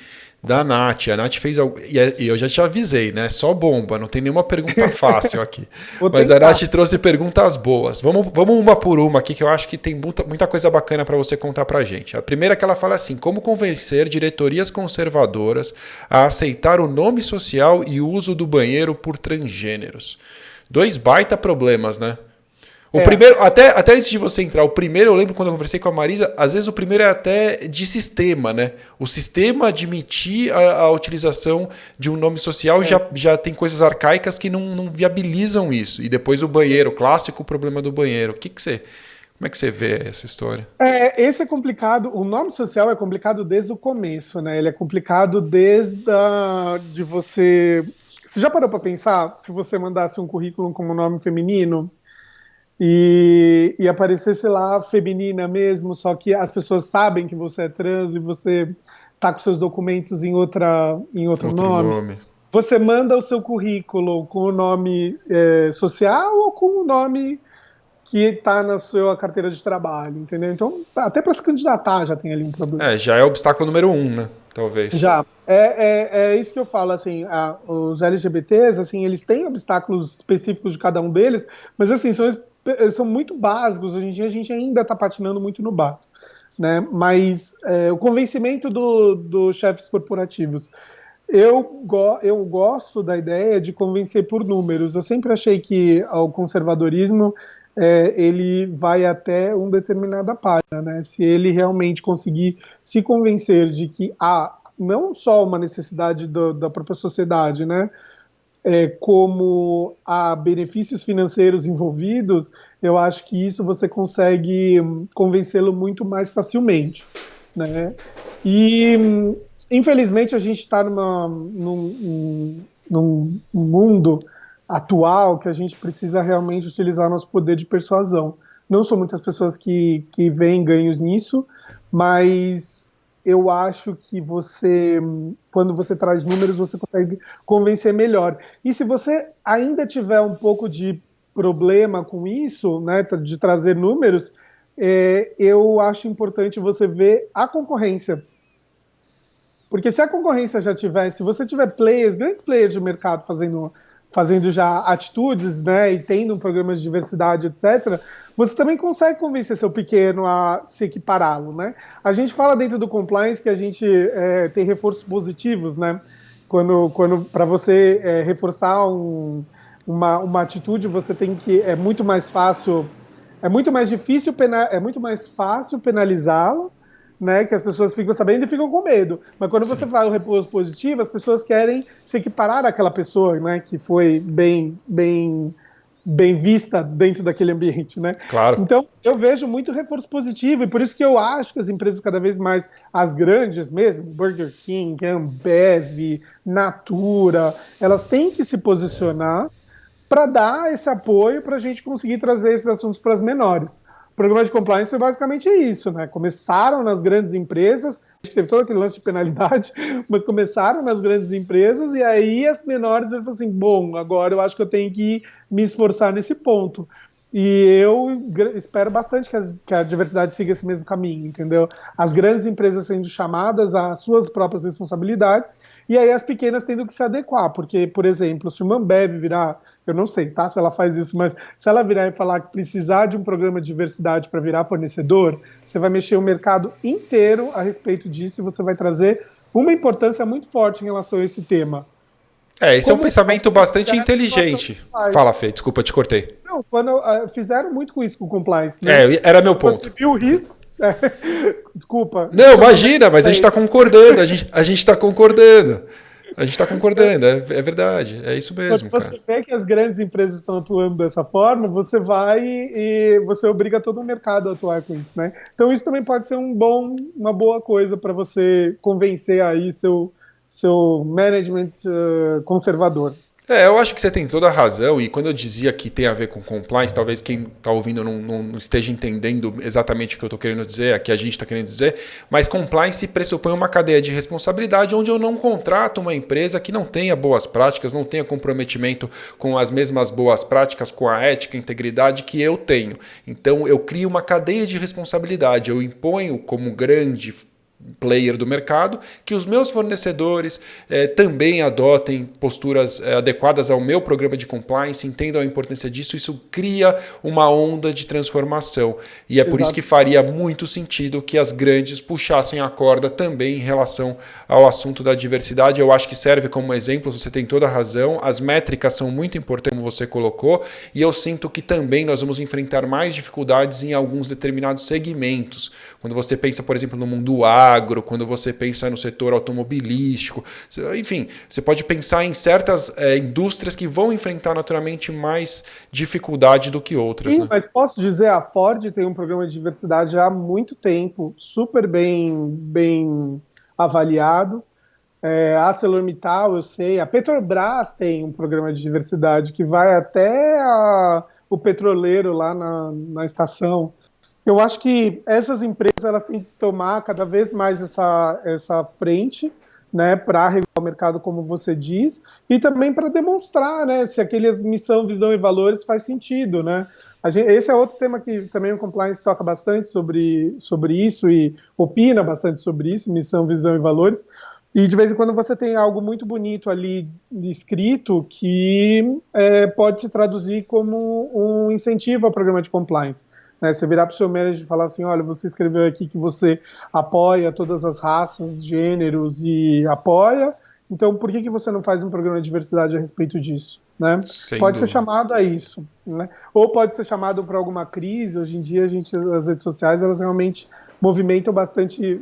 da Nath. A Nath fez algo, e eu já te avisei, né? Só bomba, não tem nenhuma pergunta fácil aqui. Mas a Nath trouxe perguntas boas. Vamos uma por uma aqui, que eu acho que tem muita coisa bacana para você contar pra gente. A primeira é que ela fala assim: como convencer diretorias conservadoras a aceitar o nome social e o uso do banheiro por transgêneros? 2 baita problemas, né? O primeiro, até antes de você entrar, o primeiro, eu lembro quando eu conversei com a Marisa, às vezes o primeiro é até de sistema, né? O sistema admitir a utilização de um nome social já tem coisas arcaicas que não viabilizam isso. E depois o banheiro, o clássico problema do banheiro. Como é que você vê essa história? Esse é complicado. O nome social é complicado desde o começo, né? Ele é complicado desde de você Você já parou para pensar se você mandasse um currículo com um nome feminino e aparecesse lá feminina mesmo, só que as pessoas sabem que você é trans e você tá com seus documentos em outro Outro nome? nome. Você manda o seu currículo com o nome social ou com o nome que está na sua carteira de trabalho, entendeu? Então, até para se candidatar já tem ali um problema. Já é o obstáculo número 1, né? Talvez. Já. É isso que eu falo, assim, os LGBTs, assim, eles têm obstáculos específicos de cada um deles, mas, assim, são muito básicos. Hoje em dia a gente ainda está patinando muito no básico, né? Mas o convencimento dos chefes corporativos. Eu gosto da ideia de convencer por números. Eu sempre achei que o conservadorismo ele vai até uma determinada página, né? Se ele realmente conseguir se convencer de que há não só uma necessidade da própria sociedade, né? Como há benefícios financeiros envolvidos, eu acho que isso você consegue convencê-lo muito mais facilmente, né? E infelizmente a gente está num mundo atual que a gente precisa realmente utilizar nosso poder de persuasão. Não são muitas pessoas que veem ganhos nisso, mas eu acho que quando você traz números, você consegue convencer melhor. E se você ainda tiver um pouco de problema com isso, né, de trazer números, eu acho importante você ver a concorrência. Porque se a concorrência já tiver, se você tiver grandes players de mercado fazendo já atitudes, né, e tendo um programa de diversidade, etc., você também consegue convencer seu pequeno a se equipará-lo, né? A gente fala dentro do compliance que a gente tem reforços positivos, né? Quando para você reforçar uma atitude, você tem que é muito mais fácil penalizá-lo, né, que as pessoas ficam sabendo e ficam com medo. Mas quando você faz o repouso positivo, as pessoas querem se equiparar àquela pessoa, né, que foi bem vista dentro daquele ambiente, né? Claro. Então, eu vejo muito reforço positivo e por isso que eu acho que as empresas cada vez mais, as grandes mesmo, Burger King, Ambev, Natura, elas têm que se posicionar para dar esse apoio para a gente conseguir trazer esses assuntos para as menores. O programa de compliance foi basicamente isso, né? Começaram nas grandes empresas, a gente teve todo aquele lance de penalidade, mas começaram nas grandes empresas e aí as menores falaram assim, bom, agora eu acho que eu tenho que me esforçar nesse ponto. E eu espero bastante que a diversidade siga esse mesmo caminho, entendeu? As grandes empresas sendo chamadas às suas próprias responsabilidades e aí as pequenas tendo que se adequar, porque, por exemplo, se uma Ambev virar, eu não sei, tá, se ela faz isso, mas se ela virar e falar que precisar de um programa de diversidade para virar fornecedor, você vai mexer o mercado inteiro a respeito disso e você vai trazer uma importância muito forte em relação a esse tema. Esse é um pensamento bastante inteligente. Fala, Fê, desculpa, te cortei. Não, fizeram muito com isso com o compliance. Né? Era meu ponto. Você viu o risco? Desculpa. Não, imagina, mas a gente está concordando, a gente está concordando. A gente está concordando, é verdade, é isso mesmo. Quando você vê que as grandes empresas estão atuando dessa forma, você vai e você obriga todo o mercado a atuar com isso, né? Então isso também pode ser uma boa coisa para você convencer aí seu management conservador. Eu acho que você tem toda a razão, e quando eu dizia que tem a ver com compliance, talvez quem está ouvindo não esteja entendendo exatamente o que eu estou querendo dizer, que a gente está querendo dizer, mas compliance pressupõe uma cadeia de responsabilidade onde eu não contrato uma empresa que não tenha boas práticas, não tenha comprometimento com as mesmas boas práticas, com a ética e integridade que eu tenho. Então eu crio uma cadeia de responsabilidade, eu imponho como grande player do mercado, que os meus fornecedores também adotem posturas adequadas ao meu programa de compliance, entendam a importância disso, isso cria uma onda de transformação. E é por isso que faria muito sentido que as grandes puxassem a corda também em relação ao assunto da diversidade. Eu acho que serve como exemplo, você tem toda a razão, as métricas são muito importantes, como você colocou, e eu sinto que também nós vamos enfrentar mais dificuldades em alguns determinados segmentos. Quando você pensa, por exemplo, no mundo agro, quando você pensa no setor automobilístico, enfim, você pode pensar em certas indústrias que vão enfrentar naturalmente mais dificuldade do que outras. Sim, né? Mas posso dizer, a Ford tem um programa de diversidade há muito tempo, super bem avaliado. ArcelorMittal, eu sei, a Petrobras tem um programa de diversidade que vai até o petroleiro lá na estação. Eu acho que essas empresas elas têm que tomar cada vez mais essa frente, né, para regular o mercado, como você diz, e também para demonstrar, né, se aquele missão, visão e valores faz sentido, né. Esse é outro tema que também o compliance toca bastante sobre isso e opina bastante sobre isso, missão, visão e valores. E de vez em quando você tem algo muito bonito ali escrito que pode se traduzir como um incentivo ao programa de compliance. Né? Você virar para o seu manager e falar assim, olha, você escreveu aqui que você apoia todas as raças, gêneros e apoia, então por que você não faz um programa de diversidade a respeito disso? Né? Pode ser chamado a isso. Né? Ou pode ser chamado para alguma crise. Hoje em dia, as redes sociais elas realmente movimentam bastante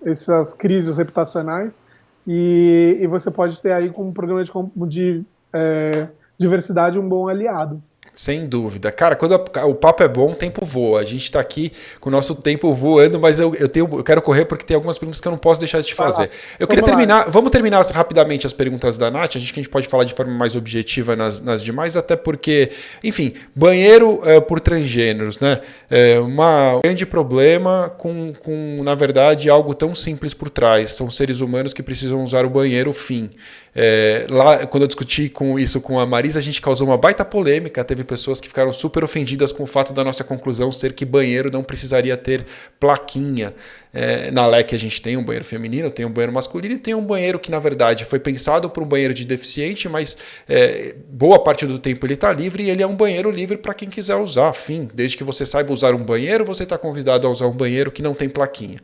essas crises reputacionais e você pode ter aí como programa de diversidade um bom aliado. Sem dúvida. Cara, quando o papo é bom, o tempo voa. A gente está aqui com o nosso tempo voando, mas eu quero correr porque tem algumas perguntas que eu não posso deixar de te fazer. Eu queria terminar. Vamos terminar rapidamente as perguntas da Nath. A gente pode falar de forma mais objetiva nas demais, até porque, enfim, banheiro por transgêneros, né? Um grande problema com, na verdade, algo tão simples por trás. São seres humanos que precisam usar o banheiro, fim. Lá, quando eu discuti isso com a Marisa, a gente causou uma baita polêmica. Teve pessoas que ficaram super ofendidas com o fato da nossa conclusão ser que banheiro não precisaria ter plaquinha. Na LEC a gente tem um banheiro feminino, tem um banheiro masculino e tem um banheiro que, na verdade, foi pensado para um banheiro de deficiente, mas boa parte do tempo ele está livre e ele é um banheiro livre para quem quiser usar. Fim, desde que você saiba usar um banheiro, você está convidado a usar um banheiro que não tem plaquinha.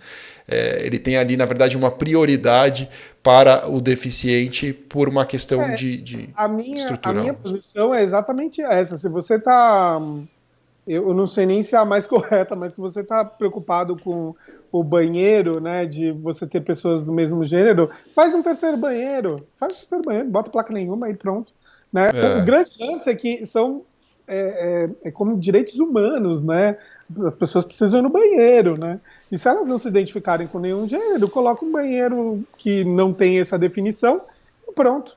Ele tem ali, na verdade, uma prioridade para o deficiente por uma questão de estrutural. A minha posição é exatamente essa. Se você está... Eu não sei nem se é a mais correta, mas se você está preocupado com o banheiro, né, de você ter pessoas do mesmo gênero, faz um terceiro banheiro. Faz um terceiro banheiro, bota placa nenhuma e pronto. Né? O grande lance é que são como direitos humanos, né? As pessoas precisam ir no banheiro, né? E se elas não se identificarem com nenhum gênero, coloca um banheiro que não tem essa definição e pronto.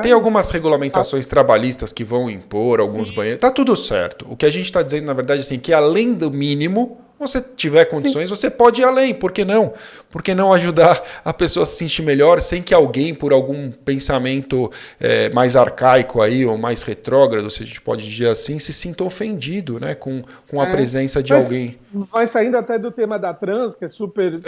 Tem algumas regulamentações trabalhistas que vão impor alguns banheiros. Tá tudo certo. O que a gente está dizendo, na verdade, assim, que além do mínimo, você tiver condições, você pode ir além. Por que não? Por que não ajudar a pessoa a se sentir melhor sem que alguém, por algum pensamento mais arcaico aí, ou mais retrógrado, se a gente pode dizer assim, se sinta ofendido, né, com a presença de alguém. Vai saindo até do tema da trans, que é super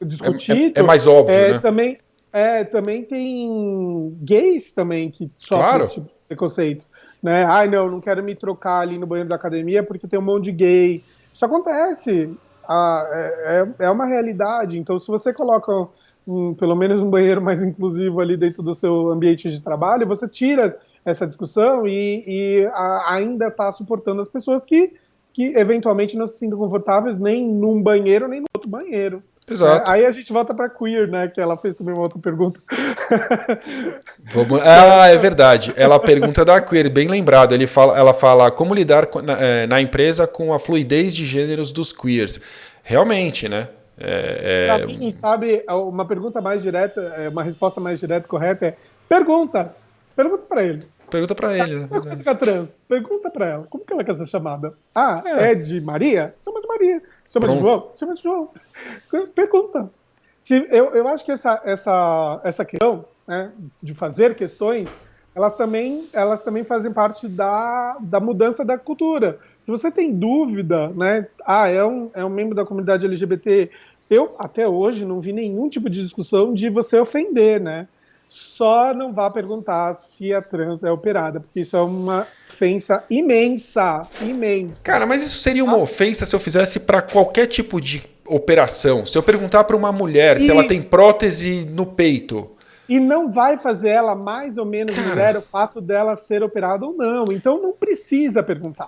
discutido. É mais óbvio, né? Também tem gays também que sofrem esse tipo de preconceito. Né? Não quero me trocar ali no banheiro da academia porque tem um monte de gay. Isso acontece. É uma realidade. Então, se você coloca pelo menos um banheiro mais inclusivo ali dentro do seu ambiente de trabalho, você tira essa discussão e ainda está suportando as pessoas que eventualmente não se sentem confortáveis nem num banheiro, nem no outro banheiro. Exato. Aí a gente volta para queer, né? Que ela fez também uma outra pergunta. É verdade. Ela pergunta da queer, bem lembrado. Ela fala como lidar na empresa com a fluidez de gêneros dos queers. Realmente, né? Para mim, sabe, uma pergunta mais direta, uma resposta mais direta e correta é pergunta. Pergunta para ele. Pergunta para ele. Se você ficar trans, pergunta para ela. Como que ela quer ser chamada? É de Maria? Chama de Maria. Chama de João? Chama de João. Pergunta. Eu acho que essa questão, né, de fazer questões, elas também fazem parte da mudança da cultura. Se você tem dúvida, né, é um membro da comunidade LGBT, eu até hoje não vi nenhum tipo de discussão de você ofender, né? Só não vá perguntar se a trans é operada, porque isso é uma ofensa imensa. Cara, mas isso seria uma ofensa se eu fizesse para qualquer tipo de operação. Se eu perguntar para uma mulher se ela tem prótese no peito. E não vai fazer ela mais ou menos mulher o fato dela ser operada ou não. Então não precisa perguntar.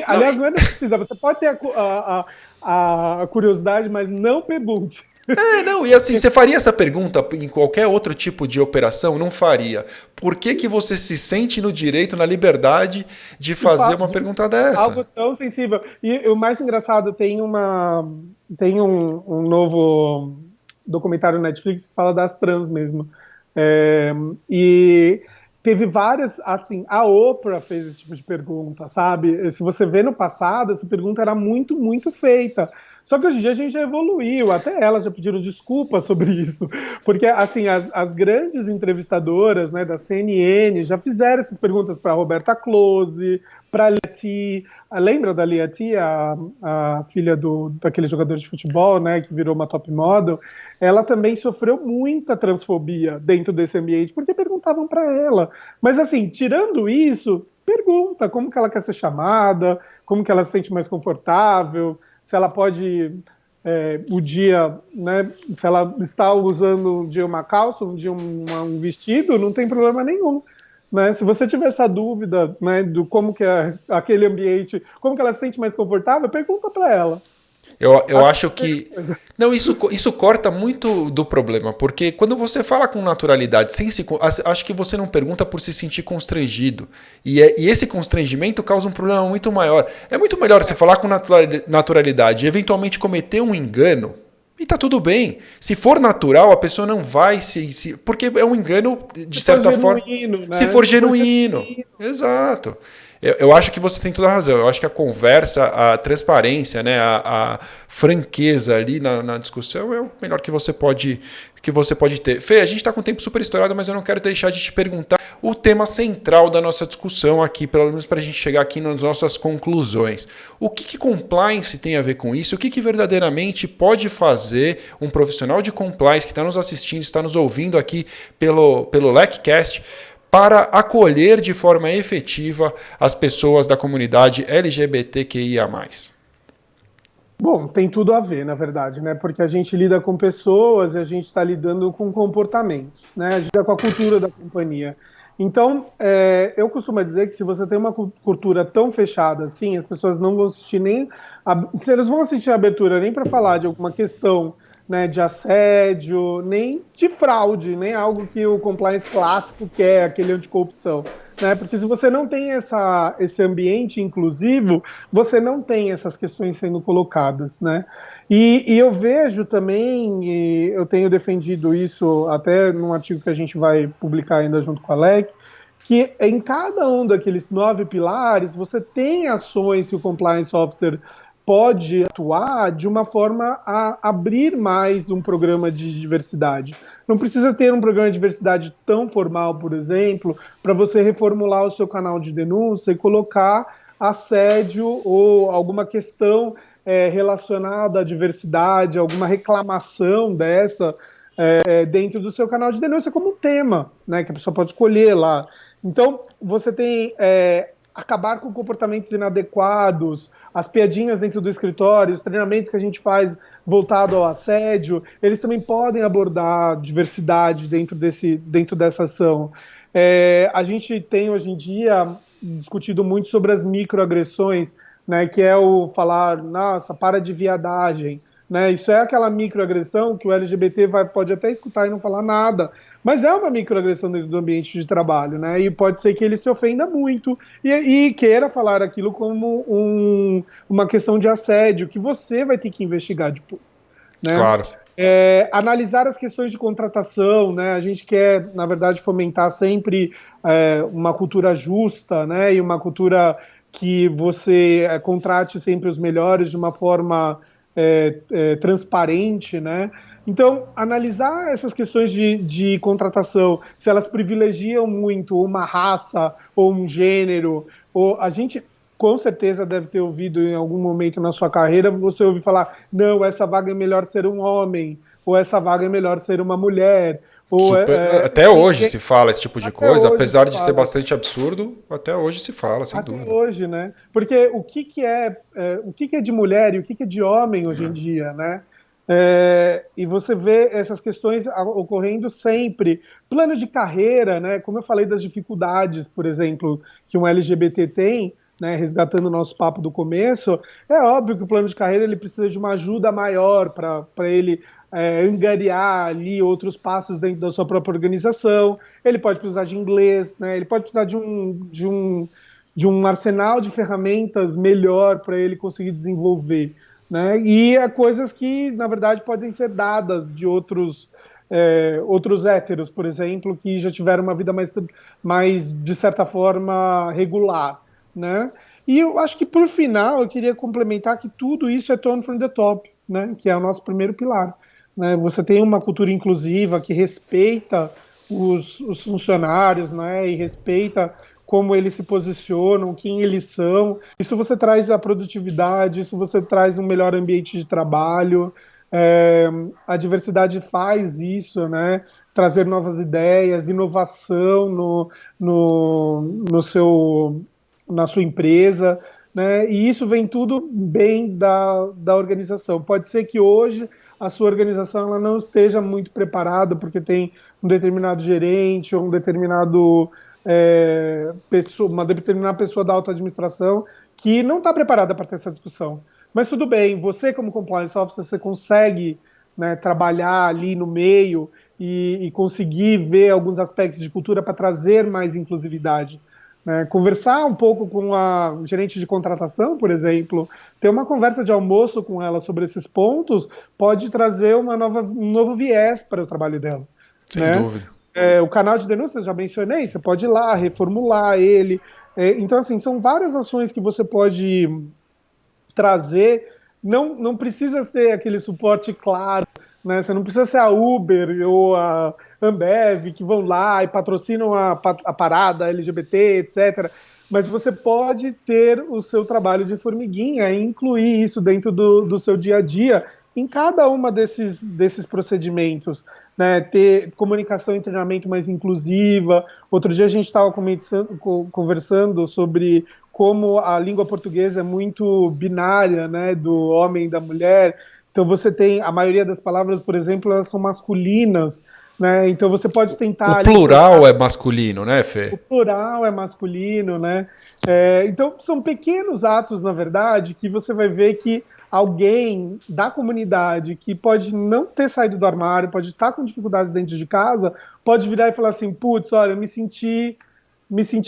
Aliás, não precisa. Você pode ter a curiosidade, mas não pergunte. E assim, você faria essa pergunta em qualquer outro tipo de operação? Não faria. Por que você se sente no direito, na liberdade de fazer uma pergunta dessa? Algo tão sensível. E o mais engraçado, tem um novo documentário Netflix que fala das trans mesmo. E teve várias, assim, a Oprah fez esse tipo de pergunta, sabe? Se você vê no passado, essa pergunta era muito, muito feita. Só que hoje em dia a gente já evoluiu, até elas já pediram desculpa sobre isso, porque assim as grandes entrevistadoras, né, da CNN já fizeram essas perguntas para Roberta Close, para Liati, lembra da Liati, a filha daquele jogador de futebol, né, que virou uma top model? Ela também sofreu muita transfobia dentro desse ambiente, porque perguntavam para ela. Mas assim, tirando isso, pergunta como que ela quer ser chamada, como que ela se sente mais confortável, se ela pode, o dia, né, se ela está usando um dia uma calça, um dia um vestido, não tem problema nenhum. Né? Se você tiver essa dúvida, né, do como que é aquele ambiente, como que ela se sente mais confortável, pergunta para ela. Eu acho que... Não, isso corta muito do problema, porque quando você fala com naturalidade, acho que você não pergunta por se sentir constrangido. E esse constrangimento causa um problema muito maior. É muito melhor você falar com naturalidade e eventualmente cometer um engano, e tá tudo bem. Se for natural, a pessoa não vai porque é um engano, de certa forma. Né? Se for genuíno. Exato. Eu acho que você tem toda a razão. Eu acho que a conversa, a transparência, né, a franqueza ali na discussão é o melhor que você pode ter. Fê, a gente está com o tempo super estourado, mas eu não quero deixar de te perguntar o tema central da nossa discussão aqui, pelo menos para a gente chegar aqui nas nossas conclusões. O que compliance tem a ver com isso? O que verdadeiramente pode fazer um profissional de compliance que está nos assistindo, está nos ouvindo aqui pelo LecCast, para acolher de forma efetiva as pessoas da comunidade LGBTQIA+. Bom, tem tudo a ver, na verdade, né? Porque a gente lida com pessoas e a gente está lidando com comportamentos, né? A gente lida com a cultura da companhia. Então, eu costumo dizer que se você tem uma cultura tão fechada assim, as pessoas não vão assistir eles vão assistir a abertura nem para falar de alguma questão, né, de assédio, nem de fraude, nem algo que o compliance clássico quer, aquele anticorrupção. Né? Porque se você não tem esse ambiente inclusivo, você não tem essas questões sendo colocadas. Né? E eu vejo também, e eu tenho defendido isso até num artigo que a gente vai publicar ainda junto com a LEC, que em cada um daqueles 9 pilares, você tem ações que o compliance officer pode atuar de uma forma a abrir mais um programa de diversidade. Não precisa ter um programa de diversidade tão formal, por exemplo, para você reformular o seu canal de denúncia e colocar assédio ou alguma questão relacionada à diversidade, alguma reclamação dessa dentro do seu canal de denúncia como um tema, né, que a pessoa pode escolher lá. Então, você tem acabar com comportamentos inadequados, as piadinhas dentro do escritório, os treinamentos que a gente faz voltado ao assédio, eles também podem abordar diversidade dentro dessa ação. A gente tem hoje em dia discutido muito sobre as microagressões, né, que é o falar, nossa, para de viadagem. Né? Isso é aquela microagressão que o LGBT pode até escutar e não falar nada, mas é uma microagressão dentro do ambiente de trabalho, né? E pode ser que ele se ofenda muito e queira falar aquilo como uma questão de assédio, que você vai ter que investigar depois. Né? Claro. Analisar as questões de contratação, né? A gente quer, na verdade, fomentar sempre uma cultura justa, né? E uma cultura que você contrate sempre os melhores de uma forma transparente, né? Então, analisar essas questões de contratação, se elas privilegiam muito uma raça ou um gênero, ou a gente com certeza deve ter ouvido em algum momento na sua carreira, você ouve falar, não, essa vaga é melhor ser um homem, ou essa vaga é melhor ser uma mulher. Até hoje se fala esse tipo de coisa, apesar de ser bastante absurdo, até hoje se fala, sem dúvida. Até hoje, né? Porque o que é de mulher e o que é de homem hoje em dia, né? E você vê essas questões ocorrendo sempre. Plano de carreira, né? Como eu falei das dificuldades, por exemplo, que um LGBT tem, né, resgatando o nosso papo do começo, é óbvio que o plano de carreira ele precisa de uma ajuda maior para ele angariar ali outros passos dentro da sua própria organização. Ele pode precisar de inglês, né, ele pode precisar de um arsenal de ferramentas melhor para ele conseguir desenvolver. né? E coisas que, na verdade, podem ser dadas de outros héteros, por exemplo, que já tiveram uma vida mais de certa forma, regular, né? E eu acho que, por final, eu queria complementar que tudo isso é tone from the top, né? Que é o nosso primeiro pilar, né? Você tem uma cultura inclusiva que respeita os funcionários, né? E respeita como eles se posicionam, quem eles são. Isso você traz a produtividade, isso você traz um melhor ambiente de trabalho. A diversidade faz isso, né? Trazer novas ideias, inovação na sua empresa, né? E isso vem tudo bem da organização. Pode ser que hoje a sua organização ela não esteja muito preparada porque tem um determinado gerente ou uma determinada pessoa da alta administração que não está preparada para ter essa discussão. Mas tudo bem, você como compliance officer, você consegue, né, trabalhar ali no meio e conseguir ver alguns aspectos de cultura para trazer mais inclusividade. Né? Conversar um pouco com a gerente de contratação, por exemplo, ter uma conversa de almoço com ela sobre esses pontos pode trazer um novo viés para o trabalho dela. Sem né? dúvida. O canal de denúncia, eu já mencionei, você pode ir lá, reformular ele. Então, assim, são várias ações que você pode trazer. Não precisa ser aquele suporte claro, né? Você não precisa ser a Uber ou a Ambev que vão lá e patrocinam a parada LGBT, etc. Mas você pode ter o seu trabalho de formiguinha e incluir isso dentro do seu dia a dia em cada uma desses procedimentos. Né? Ter comunicação e treinamento mais inclusiva. Outro dia a gente estava conversando sobre como a língua portuguesa é muito binária, né, do homem e da mulher. Então você tem, a maioria das palavras, por exemplo, elas são masculinas, né? Então você pode tentar... O plural é masculino, né, Fê? O plural é masculino, né? Então são pequenos atos, na verdade, que você vai ver que alguém da comunidade que pode não ter saído do armário, pode estar com dificuldades dentro de casa, pode virar e falar assim, putz, olha, eu me senti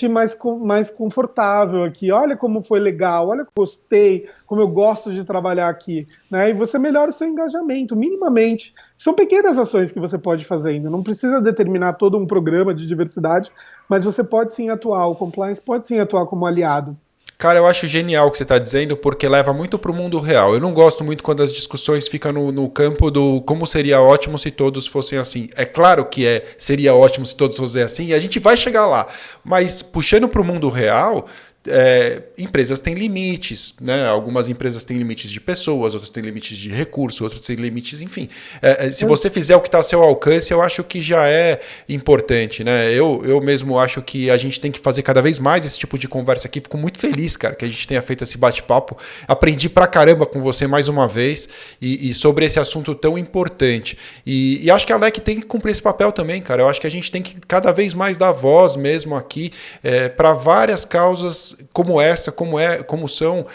mais confortável aqui, olha como foi legal, olha como eu gostei, como eu gosto de trabalhar aqui, né? E você melhora o seu engajamento, minimamente. São pequenas ações que você pode fazer ainda, não precisa determinar todo um programa de diversidade, mas você pode sim atuar, o compliance pode sim atuar como aliado. Cara, eu acho genial o que você está dizendo, porque leva muito para o mundo real. Eu não gosto muito quando as discussões ficam no campo do como seria ótimo se todos fossem assim. É claro que seria ótimo se todos fossem assim, e a gente vai chegar lá. Mas puxando para o mundo real... empresas têm limites, né? Algumas empresas têm limites de pessoas, outras têm limites de recursos, outras têm limites, enfim. Se você fizer o que está ao seu alcance, eu acho que já é importante, né? Eu mesmo acho que a gente tem que fazer cada vez mais esse tipo de conversa aqui. Fico muito feliz, cara, que a gente tenha feito esse bate-papo. Aprendi pra caramba com você mais uma vez e sobre esse assunto tão importante. E acho que a LEC tem que cumprir esse papel também, cara. Eu acho que a gente tem que cada vez mais dar voz mesmo aqui para várias causas como essa, como são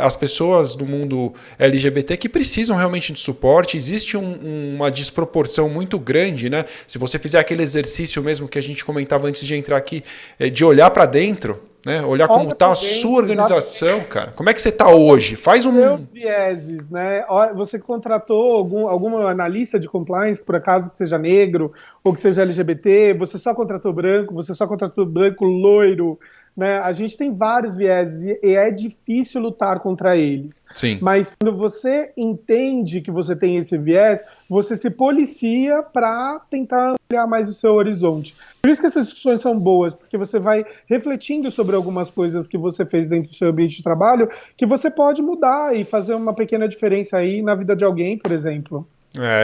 as pessoas do mundo LGBT que precisam realmente de suporte. Existe uma desproporção muito grande, né? Se você fizer aquele exercício mesmo que a gente comentava antes de entrar aqui, de olhar para dentro, né? Olhar como está a sua organização, exatamente. Cara. Como é que você está hoje? Faz seus vieses, né? Você contratou algum analista de compliance, por acaso que seja negro ou que seja LGBT? Você só contratou branco? Você só contratou branco loiro? Né? A gente tem vários vieses e é difícil lutar contra eles. Sim. Mas quando você entende que você tem esse viés, você se policia para tentar ampliar mais o seu horizonte. Por isso que essas discussões são boas, porque você vai refletindo sobre algumas coisas que você fez dentro do seu ambiente de trabalho que você pode mudar e fazer uma pequena diferença aí na vida de alguém, por exemplo.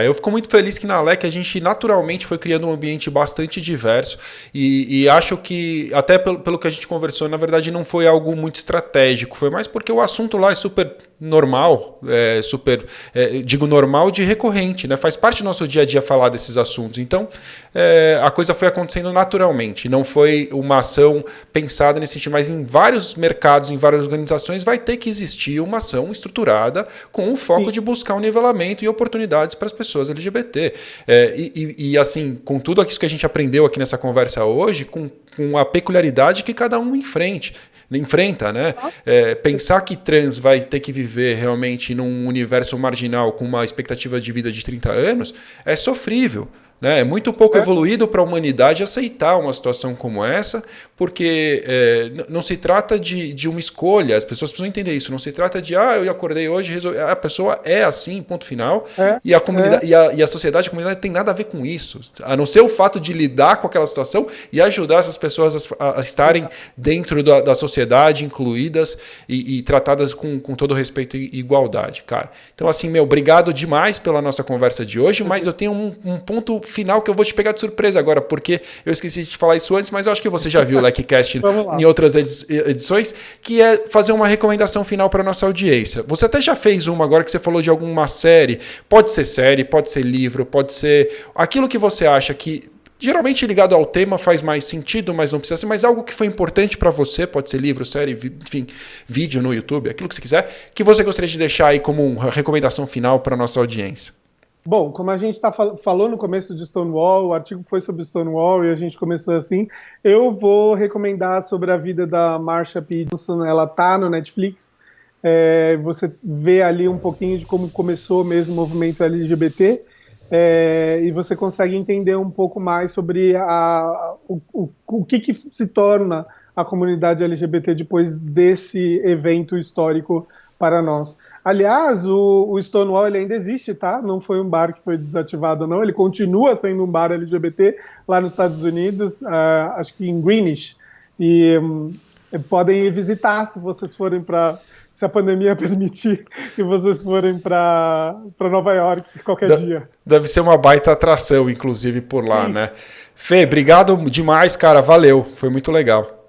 Eu fico muito feliz que na LEC a gente naturalmente foi criando um ambiente bastante diverso e acho que, até pelo que a gente conversou, na verdade não foi algo muito estratégico, foi mais porque o assunto lá é super normal, digo normal de recorrente, né? Faz parte do nosso dia a dia falar desses assuntos, então a coisa foi acontecendo naturalmente, não foi uma ação pensada nesse sentido, mas em vários mercados, em várias organizações vai ter que existir uma ação estruturada com o foco Sim. de buscar um nivelamento e oportunidades para as pessoas LGBT. E assim, com tudo isso que a gente aprendeu aqui nessa conversa hoje, com com a peculiaridade que cada um enfrenta, né? Pensar que trans vai ter que viver realmente num universo marginal com uma expectativa de vida de 30 anos é sofrível. Né? É muito pouco evoluído para a humanidade aceitar uma situação como essa, porque não se trata de uma escolha, as pessoas precisam entender isso, não se trata de eu acordei hoje, a pessoa é assim, ponto final, e a comunidade e a sociedade, a comunidade tem nada a ver com isso, a não ser o fato de lidar com aquela situação e ajudar essas pessoas a estarem dentro da sociedade, incluídas e tratadas com todo respeito e igualdade, cara. Então assim, obrigado demais pela nossa conversa de hoje, mas eu tenho um ponto final que eu vou te pegar de surpresa agora, porque eu esqueci de te falar isso antes, mas eu acho que você já viu o LecCast em outras edições, que é fazer uma recomendação final para nossa audiência. Você até já fez uma agora que você falou de alguma série, pode ser livro, pode ser aquilo que você acha que geralmente ligado ao tema faz mais sentido, mas não precisa ser, mas algo que foi importante para você, pode ser livro, série, enfim, vídeo no YouTube, aquilo que você quiser, que você gostaria de deixar aí como uma recomendação final para nossa audiência. Bom, como a gente falou no começo de Stonewall, o artigo foi sobre Stonewall e a gente começou assim, eu vou recomendar sobre a vida da Marsha P. Johnson, ela tá no Netflix, você vê ali um pouquinho de como começou mesmo o movimento LGBT, e você consegue entender um pouco mais sobre o que se torna a comunidade LGBT depois desse evento histórico para nós. Aliás, o Stonewall ele ainda existe, tá? Não foi um bar que foi desativado, não. Ele continua sendo um bar LGBT lá nos Estados Unidos, acho que em Greenwich. E podem visitar se vocês forem se a pandemia permitir que vocês forem para Nova York qualquer dia. Deve ser uma baita atração, inclusive, por lá, sim, né? Fê, obrigado demais, cara. Valeu. Foi muito legal.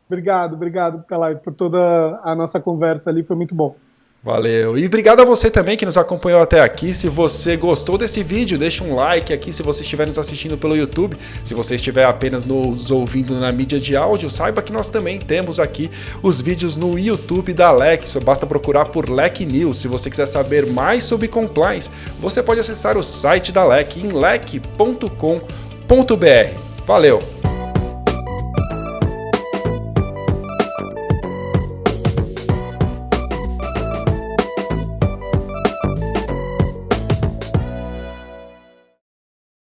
Obrigado, Calai, por toda a nossa conversa ali. Foi muito bom. Valeu. E obrigado a você também que nos acompanhou até aqui. Se você gostou desse vídeo, deixa um like aqui se você estiver nos assistindo pelo YouTube. Se você estiver apenas nos ouvindo na mídia de áudio, saiba que nós também temos aqui os vídeos no YouTube da LEC. Só basta procurar por LEC News. Se você quiser saber mais sobre compliance, você pode acessar o site da LEC em lec.com.br. Valeu!